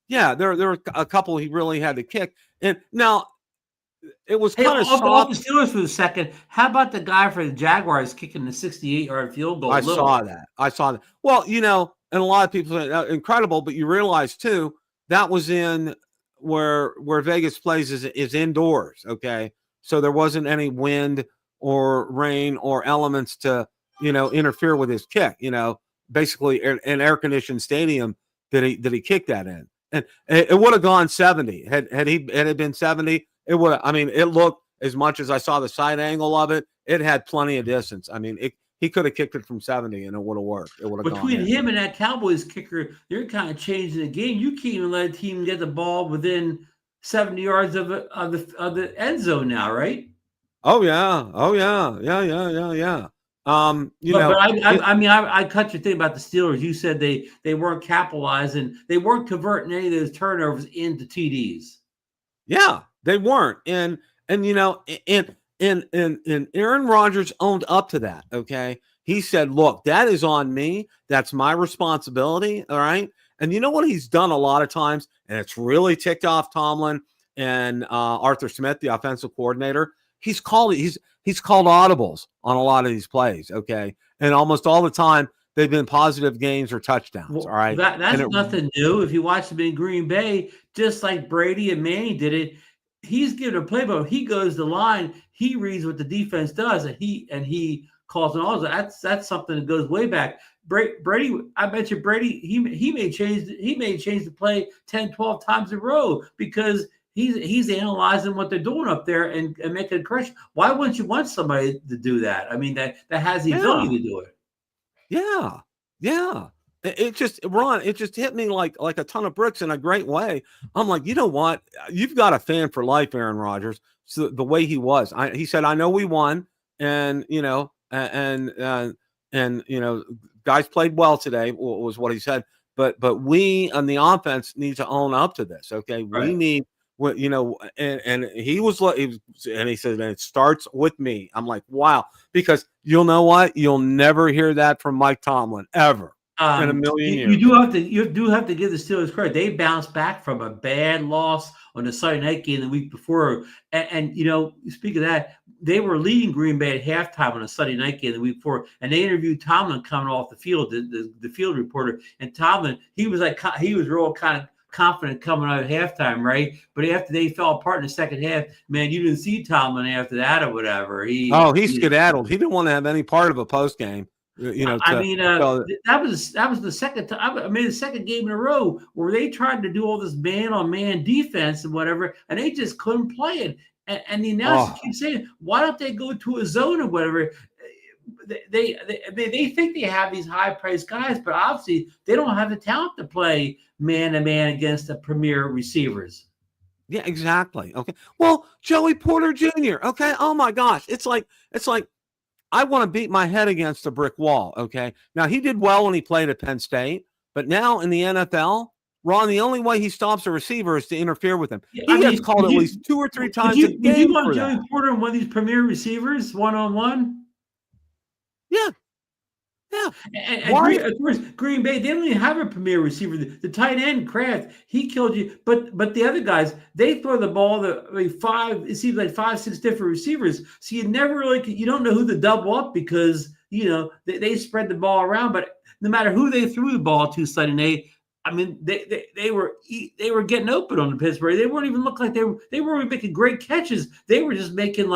Yeah, there were a couple he really had to kick. And now, it was Hey, kind of off the soft. Steelers for a second. How about the guy for the Jaguars kicking the 68-yard field goal? I saw that. Well, and a lot of people say incredible, but you realize too that was in where Vegas plays is indoors. Okay, so there wasn't any wind or rain or elements to interfere with his kick. Basically an air conditioned stadium that he kicked that in, and it would have gone 70 had it been 70. It would. I mean, it looked, as much as I saw the side angle of it, it had plenty of distance. I mean, he could have kicked it from 70 and it would have worked. It would have gone. Between him and that Cowboys kicker, they're kind of changing the game. You can't even let a team get the ball within 70 yards of the end zone now, right? Oh yeah. Yeah. I cut your thing about the Steelers. You said they weren't capitalizing, they weren't converting any of those turnovers into TDs. Yeah, they weren't, and Aaron Rodgers owned up to that. Okay, he said, "Look, that is on me. That's my responsibility." All right, and you know what he's done a lot of times, and it's really ticked off Tomlin and Arthur Smith, the offensive coordinator. He's called audibles on a lot of these plays. Okay, and almost all the time they've been positive gains or touchdowns. Well, all right, that's nothing new. If you watch them in Green Bay, just like Brady and Manny did it, he's given a playbook. He goes the line, he reads what the defense does, and he calls an audible. That's something that goes way back. Brady, I bet you Brady, he may change the play 10, 12 times in a row because he's analyzing what they're doing up there and making a correction. Why wouldn't you want somebody to do that? I mean, that has the ability to do it. Yeah. It just hit me like a ton of bricks in a great way. I'm like, you know what? You've got a fan for life, Aaron Rodgers. So the way he was, he said, I know we won, and guys played well today was what he said. But we on the offense need to own up to this. Okay, right. We need. And he said, and it starts with me. I'm like, wow, because you'll know what? You'll never hear that from Mike Tomlin ever in a million years. You do have to give the Steelers credit. They bounced back from a bad loss on the Sunday night game the week before. And speak of that, they were leading Green Bay at halftime on a Sunday night game the week before, and they interviewed Tomlin coming off the field, the field reporter, and Tomlin, he was real kind of confident coming out at halftime, right? But after they fell apart in the second half, man, you didn't see Tomlin after that or whatever. He skedaddled. He didn't want to have any part of a post game. That was the second time. I mean, the second game in a row where they tried to do all this man-on-man defense and whatever, and they just couldn't play it. And the announcer keeps saying, "Why don't they go to a zone or whatever?" They think they have these high-priced guys, but obviously they don't have the talent to play man-to-man against the premier receivers. Yeah, exactly. Okay. Well, Joey Porter Jr. Okay. Oh my gosh. It's like I want to beat my head against a brick wall. Okay. Now he did well when he played at Penn State, but now in the NFL, Ron, the only way he stops a receiver is to interfere with him. He gets called at least 2 or 3 times a game. Would you want Joey Porter and one of these premier receivers one-on-one? Yeah. And of course, Green Bay, they don't even have a premier receiver. The tight end, Kraft, he killed you. But the other guys, they throw the ball it seems like 5, 6 different receivers. So you never really, you don't know who to double up because, they spread the ball around. But no matter who they threw the ball to Sunday night, I mean, they were getting open on the Pittsburgh. They weren't even looking like they weren't making great catches. They were just making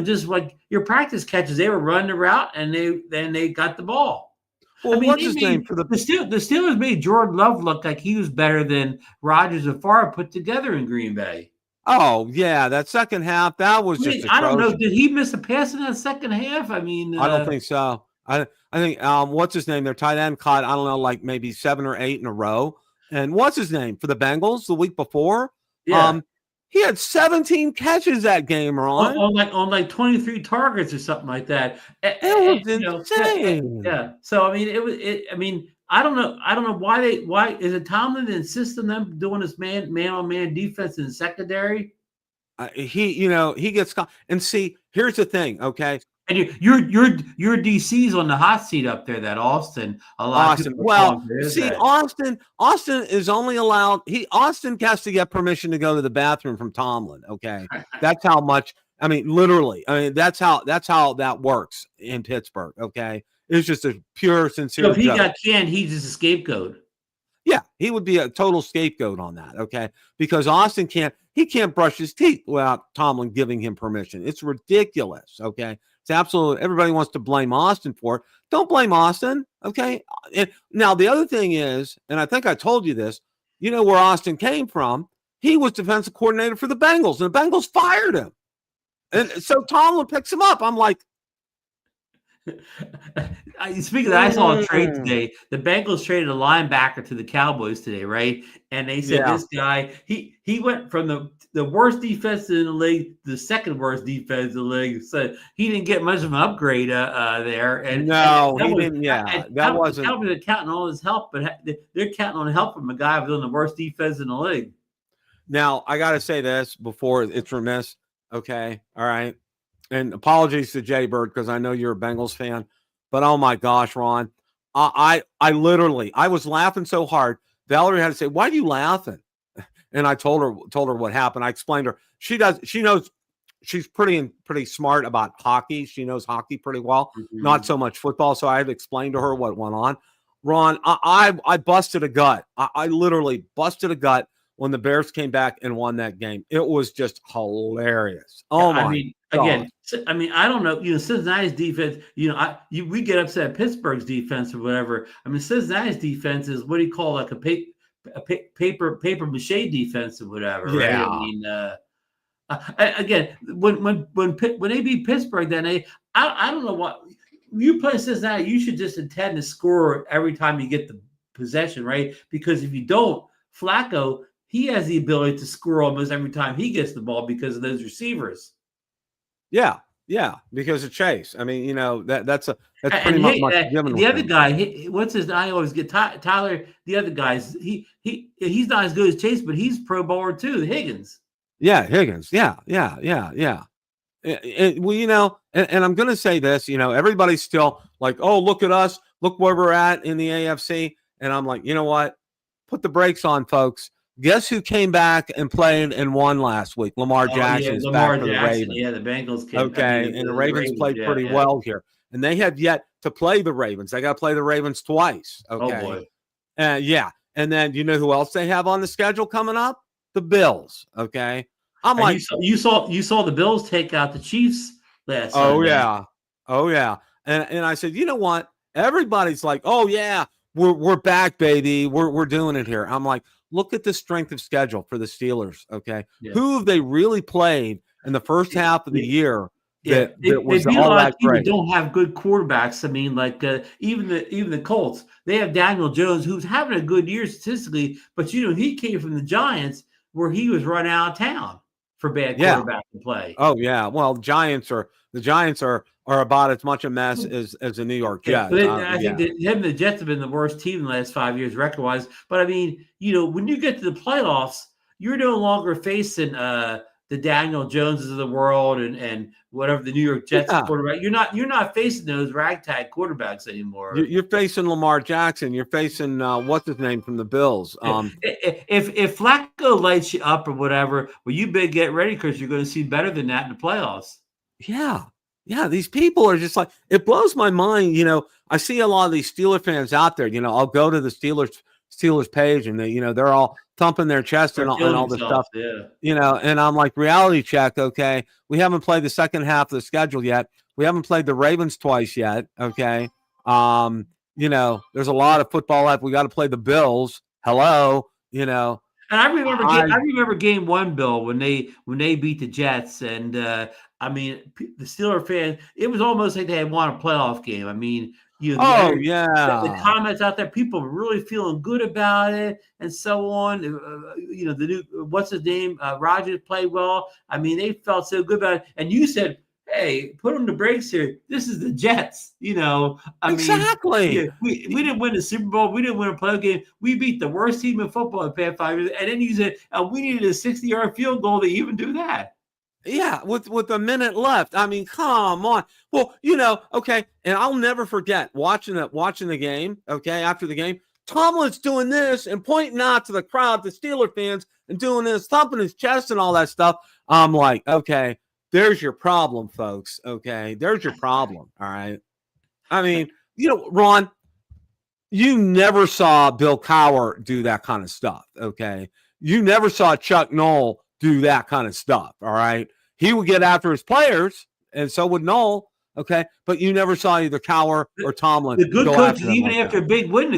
just like your practice catches. They were running the route and they got the ball. Well, what's his name for the Steelers made Jordan Love look like he was better than Rodgers and Favre put together in Green Bay. Oh yeah, that second half that was just. I don't know. Did he miss a pass in that second half? I mean, I don't think so. I think what's his name? Their tight end caught, I don't know, like maybe 7 or 8 in a row. And what's his name for the Bengals the week before? Yeah. He had 17 catches that game, Ron. On like 23 targets or something like that. It was insane. Yeah. So I mean, I don't know why is it Tomlin that insists on them doing this man-on-man defense in the secondary? He gets caught. And see, here's the thing, okay? And your DC's on the hot seat up there. That Austin, a lot Austin. of people Well, see, Austin is only allowed. Austin has to get permission to go to the bathroom from Tomlin. Okay, that's how much. I mean, literally. I mean, that's how that works in Pittsburgh. Okay, it's just a pure, sincere. So if he got canned, he's just a scapegoat. Yeah, he would be a total scapegoat on that. Okay, because Austin can't brush his teeth without Tomlin giving him permission. It's ridiculous. Okay, it's absolutely. Everybody wants to blame Austin for it. Don't blame Austin. Okay. And now the other thing is, and I think I told you this. You know where Austin came from? He was defensive coordinator for the Bengals, and the Bengals fired him. And so Tomlin picks him up. I'm like, speaking of that, I saw a trade today. The Bengals traded a linebacker to the Cowboys today, right? And they said this guy, he went from the worst defense in the league to the second worst defense in the league. So he didn't get much of an upgrade there. And no, he didn't. Yeah, that wasn't. The Cowboys are counting on his help, but they're counting on help from a guy who's on the worst defense in the league. Now I got to say this before it's remiss. Okay, all right. And apologies to Jay Bird because I know you're a Bengals fan, but oh my gosh, Ron, I literally was laughing so hard. Valerie had to say, "Why are you laughing?" And I told her what happened. I explained to her. She knows she's pretty smart about hockey. She knows hockey pretty well, not so much football. So I had to explain to her what went on. Ron, I busted a gut. I literally busted a gut when the Bears came back and won that game. It was just hilarious. Oh my! Again, I don't know. Cincinnati's defense. We get upset at Pittsburgh's defense or whatever. I mean, Cincinnati's defense is what do you call like a paper mache defense or whatever. Yeah. Right? I mean, again, when they beat Pittsburgh, then I don't know what you play Cincinnati. You should just intend to score every time you get the possession, right? Because if you don't, Flacco, he has the ability to score almost every time he gets the ball because of those receivers. Yeah, because of Chase. I mean, that's pretty much given. The other guy, what's his? I always get Tyler. The other guys, he's not as good as Chase, but he's Pro Bowler too. Higgins. Yeah, Higgins. Yeah. Well, and I'm going to say this. Everybody's still like, oh, look at us, look where we're at in the AFC, and I'm like, you know what? Put the brakes on, folks. Guess who came back and played and won last week? Lamar Jackson is back for the Ravens. Yeah, the Bengals came. Okay, and the Ravens played pretty well here. And they have yet to play the Ravens. They got to play the Ravens twice. Okay. Oh, boy. Yeah. And then you know who else they have on the schedule coming up? The Bills. Okay. I'm and like, you saw the Bills take out the Chiefs last Sunday. Oh yeah. And I said, you know what? Everybody's like, oh yeah, we're back, baby. We're doing it here. I'm like, look at the strength of schedule for the Steelers. Okay. Yeah. Who have they really played in the first half of the year? That was all that great. Don't have good quarterbacks. I mean, like even the Colts, they have Daniel Jones, who's having a good year statistically, but he came from the Giants where he was run out of town for bad quarterback to play. Oh yeah, well, the Giants are about as much a mess as the New York Jets. I think that the Jets have been the worst team in the last 5 years record wise. But I mean, when you get to the playoffs, you're no longer facing the Daniel Joneses of the world and whatever the New York Jets quarterback. You're not facing those ragtag quarterbacks anymore. You're facing Lamar Jackson. You're facing what's his name from the Bills. If Flacco lights you up or whatever, well, you better get ready because you're going to see better than that in the playoffs. Yeah, these people are just like, it blows my mind. I see a lot of these Steeler fans out there. I'll go to the Steelers page and they're all thumping their chest and all this stuff. Yeah. And I'm like, reality check. Okay. We haven't played the second half of the schedule yet. We haven't played the Ravens twice yet. Okay. There's a lot of football left. We got to play the Bills. Hello. And I remember game one, Bill, when they beat the Jets, and the Steeler fans, it was almost like they had won a playoff game. I mean, the comments out there, people were really feeling good about it, and so on. The new what's his name, Rodgers played well. I mean, they felt so good about it, and you said, hey, put on the brakes here. This is the Jets, Exactly. We didn't win the Super Bowl. We didn't win a playoff game. We beat the worst team in football in the past 5 years. And then you said, we needed a 60-yard field goal to even do that. Yeah, with a minute left. I mean, come on. Well, okay, and I'll never forget watching the game, okay, after the game, Tomlin's doing this and pointing out to the crowd, the Steeler fans, and doing this, thumping his chest and all that stuff. I'm like, okay, there's your problem, folks. Okay, there's your problem. All right. I mean, Ron, you never saw Bill Cowher do that kind of stuff. Okay. You never saw Chuck Noll do that kind of stuff. All right. He would get after his players, and so would Noll. Okay. But you never saw either Cowher or Tomlin. The good go coaches, after even like after that. a big win, the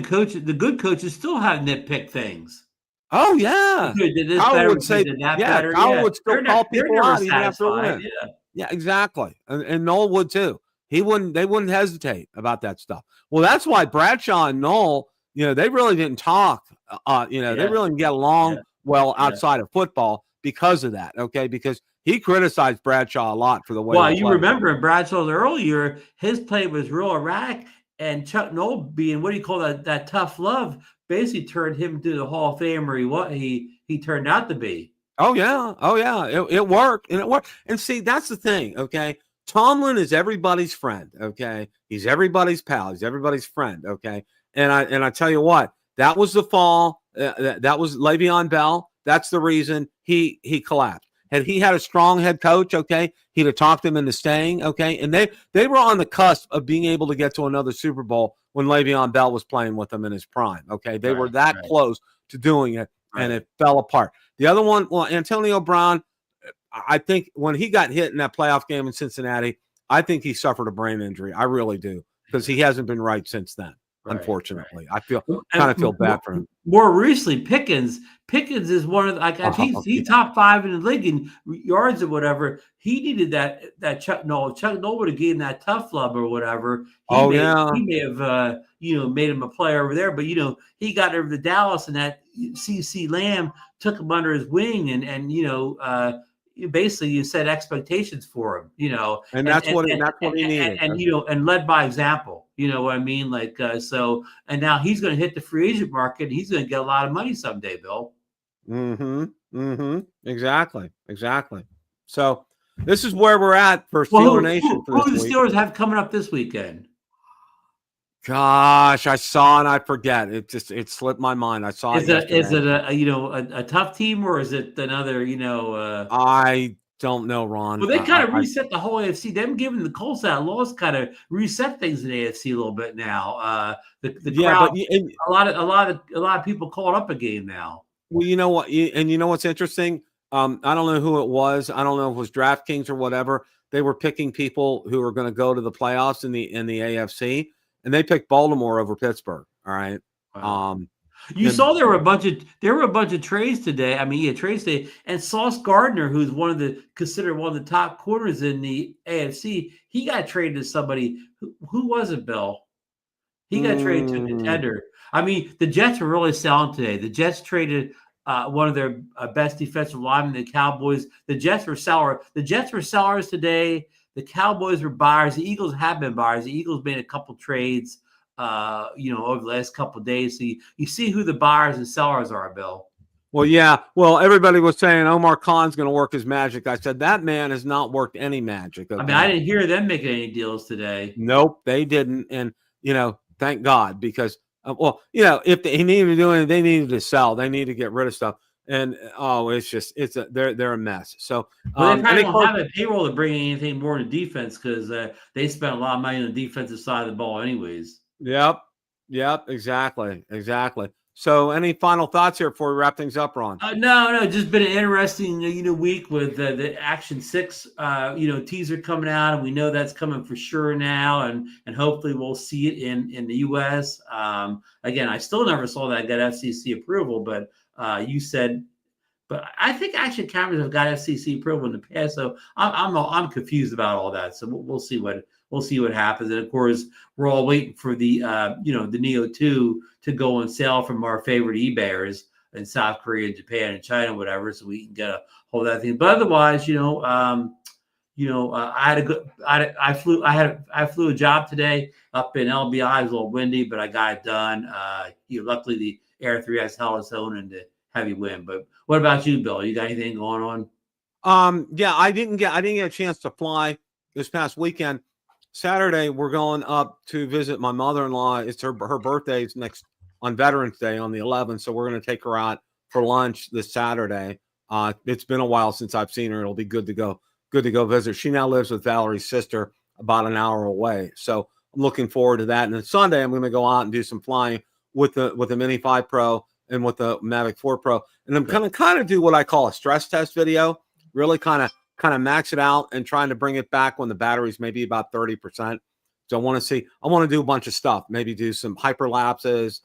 good coaches still have nitpick things. Oh, yeah. Did this Cowher better? would say, Did that yeah, better? Cowher Yeah. would still call people never out even after a satisfied. win. Yeah. Yeah, exactly. And Noll would too. They wouldn't hesitate about that stuff. Well, that's why Bradshaw and Noll, they really didn't talk. They really didn't get along well outside of football because of that. Okay, because he criticized Bradshaw a lot for the way. Well, you remember in Bradshaw's early year, his play was real erratic, and Chuck Noll, being what do you call that tough love, basically turned him into the Hall of Famer he turned out to be. Oh yeah, it worked, and it worked. And see, that's the thing. Okay, Tomlin is everybody's friend. Okay, he's everybody's pal. He's everybody's friend. Okay, and I tell you what, that was the fall. That was Le'Veon Bell. That's the reason he collapsed. Had he had a strong head coach, okay, he'd have talked him into staying, okay. And they were on the cusp of being able to get to another Super Bowl when Le'Veon Bell was playing with them in his prime. Okay, they were that close to doing it, and it fell apart. The other one, well, Antonio Brown, I think when he got hit in that playoff game in Cincinnati, I think he suffered a brain injury. I really do, because he hasn't been right since then. Unfortunately, I kind of feel bad for him. More recently, Pickens is one of the, he's top 5 in the league in yards or whatever. He needed that Chuck Noll. Chuck Noll would have given that tough love or whatever. He may have made him a player over there, but he got over to Dallas, and that CC Lamb took him under his wing, and basically you set expectations for him, and that's what he needed, and led by example. You know what I mean? Like, so, and now he's going to hit the free agent market, and he's going to get a lot of money someday, Bill. Exactly. So this is where we're at for Steeler Nation. Who do the Steelers have coming up this weekend? Gosh, I saw and I forget. It slipped my mind. I saw. Is it a tough team, or is it another? I don't know, Ron. Well, they kind of reset the whole AFC. Them giving the Colts that loss kind of reset things in the AFC a little bit now. The crowd, a lot of people called up a game now. Well, you know what? And you know what's interesting? I don't know who it was. I don't know if it was DraftKings or whatever. They were picking people who are going to go to the playoffs in the AFC, and they picked Baltimore over Pittsburgh. All right. Wow. You saw there were a bunch of trades today. I mean, trades today, and Sauce Gardner, who's considered one of the top corners in the AFC, he got traded to somebody. Who was it, Bill? He got traded to a contender. I mean, the Jets were really selling today. The Jets traded one of their best defensive linemen, the Cowboys. The Jets were sellers today. The Cowboys were buyers. The Eagles have been buyers. The Eagles made a couple trades. Over the last couple of days. So you see who the buyers and sellers are, Bill. Well, yeah. Well, everybody was saying Omar Khan's going to work his magic. I said that man has not worked any magic. Okay? I mean, I didn't hear them making any deals today. Nope, they didn't. And, thank God, because, if they needed to do anything, they needed to sell. They need to get rid of stuff. And, they're a mess. So, they probably don't have a payroll to bring anything more to defense, because they spent a lot of money on the defensive side of the ball anyways. Yep, exactly. So, any final thoughts here before we wrap things up, Ron? No, just been an interesting, week with the Action 6, teaser coming out, and we know that's coming for sure now, and hopefully we'll see it in the U.S. Again, I still never saw that got FCC approval, but you said. But I think Action cameras have got FCC approval in the past, so I'm confused about all that. So we'll see what happens. And of course, we're all waiting for the the Neo 2 to go on sale from our favorite eBayers in South Korea, Japan, and China, whatever, so we can get a hold of that thing. But otherwise, I flew a job today up in LBI. It was a little windy, but I got it done. Luckily the Air 3 has held its own in the heavy wind. But what about you, Bill? You got anything going on? Yeah, I didn't get a chance to fly this past weekend. Saturday, we're going up to visit my mother-in-law. It's her birthday's next on Veterans Day on the 11th, so we're going to take her out for lunch this Saturday. It's been a while since I've seen her. It'll be good to go visit. She now lives with Valerie's sister about an hour away, so I'm looking forward to that. And then Sunday, I'm going to go out and do some flying with the Mini 5 Pro and with the Mavic 4 Pro, and I'm going to kind of do what I call a stress test video. Really kind of max it out and trying to bring it back when the battery's maybe about 30%. So I want to do a bunch of stuff, maybe do some hyperlapses,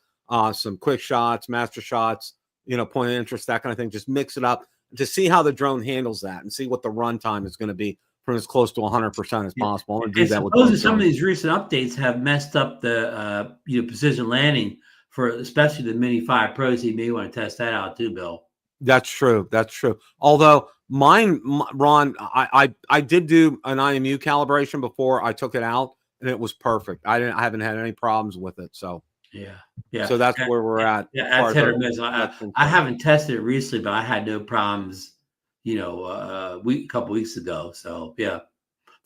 some quick shots, master shots, point of interest, that kind of thing. Just mix it up to see how the drone handles that and see what the runtime is going to be from as close to 100% as possible. And do that with some of these recent updates have messed up the precision landing for especially the Mini 5 Pros. You may want to test that out too, Bill. That's true. Although mine, Ron, I did do an IMU calibration before I took it out, and it was perfect. I haven't had any problems with it. So yeah. So that's where we're at. Yeah, that's hit or miss. I haven't tested it recently, but I had no problems. A couple weeks ago. So yeah,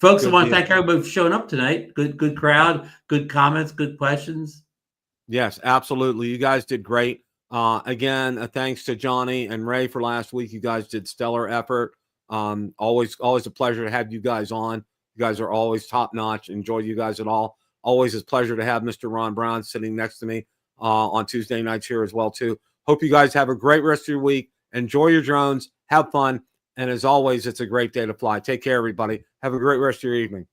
folks, I want to thank everybody for showing up tonight. Good crowd, good comments, good questions. Yes, absolutely. You guys did great. Again, thanks to Johnny and Ray for last week. You guys did stellar effort. Always a pleasure to have you guys on. You guys are always top notch. Enjoy you guys at all. Always a pleasure to have Mr. Ron Brown sitting next to me on Tuesday nights here as well too. Hope you guys have a great rest of your week. Enjoy your drones. Have fun. And as always, it's a great day to fly. Take care, everybody. Have a great rest of your evening.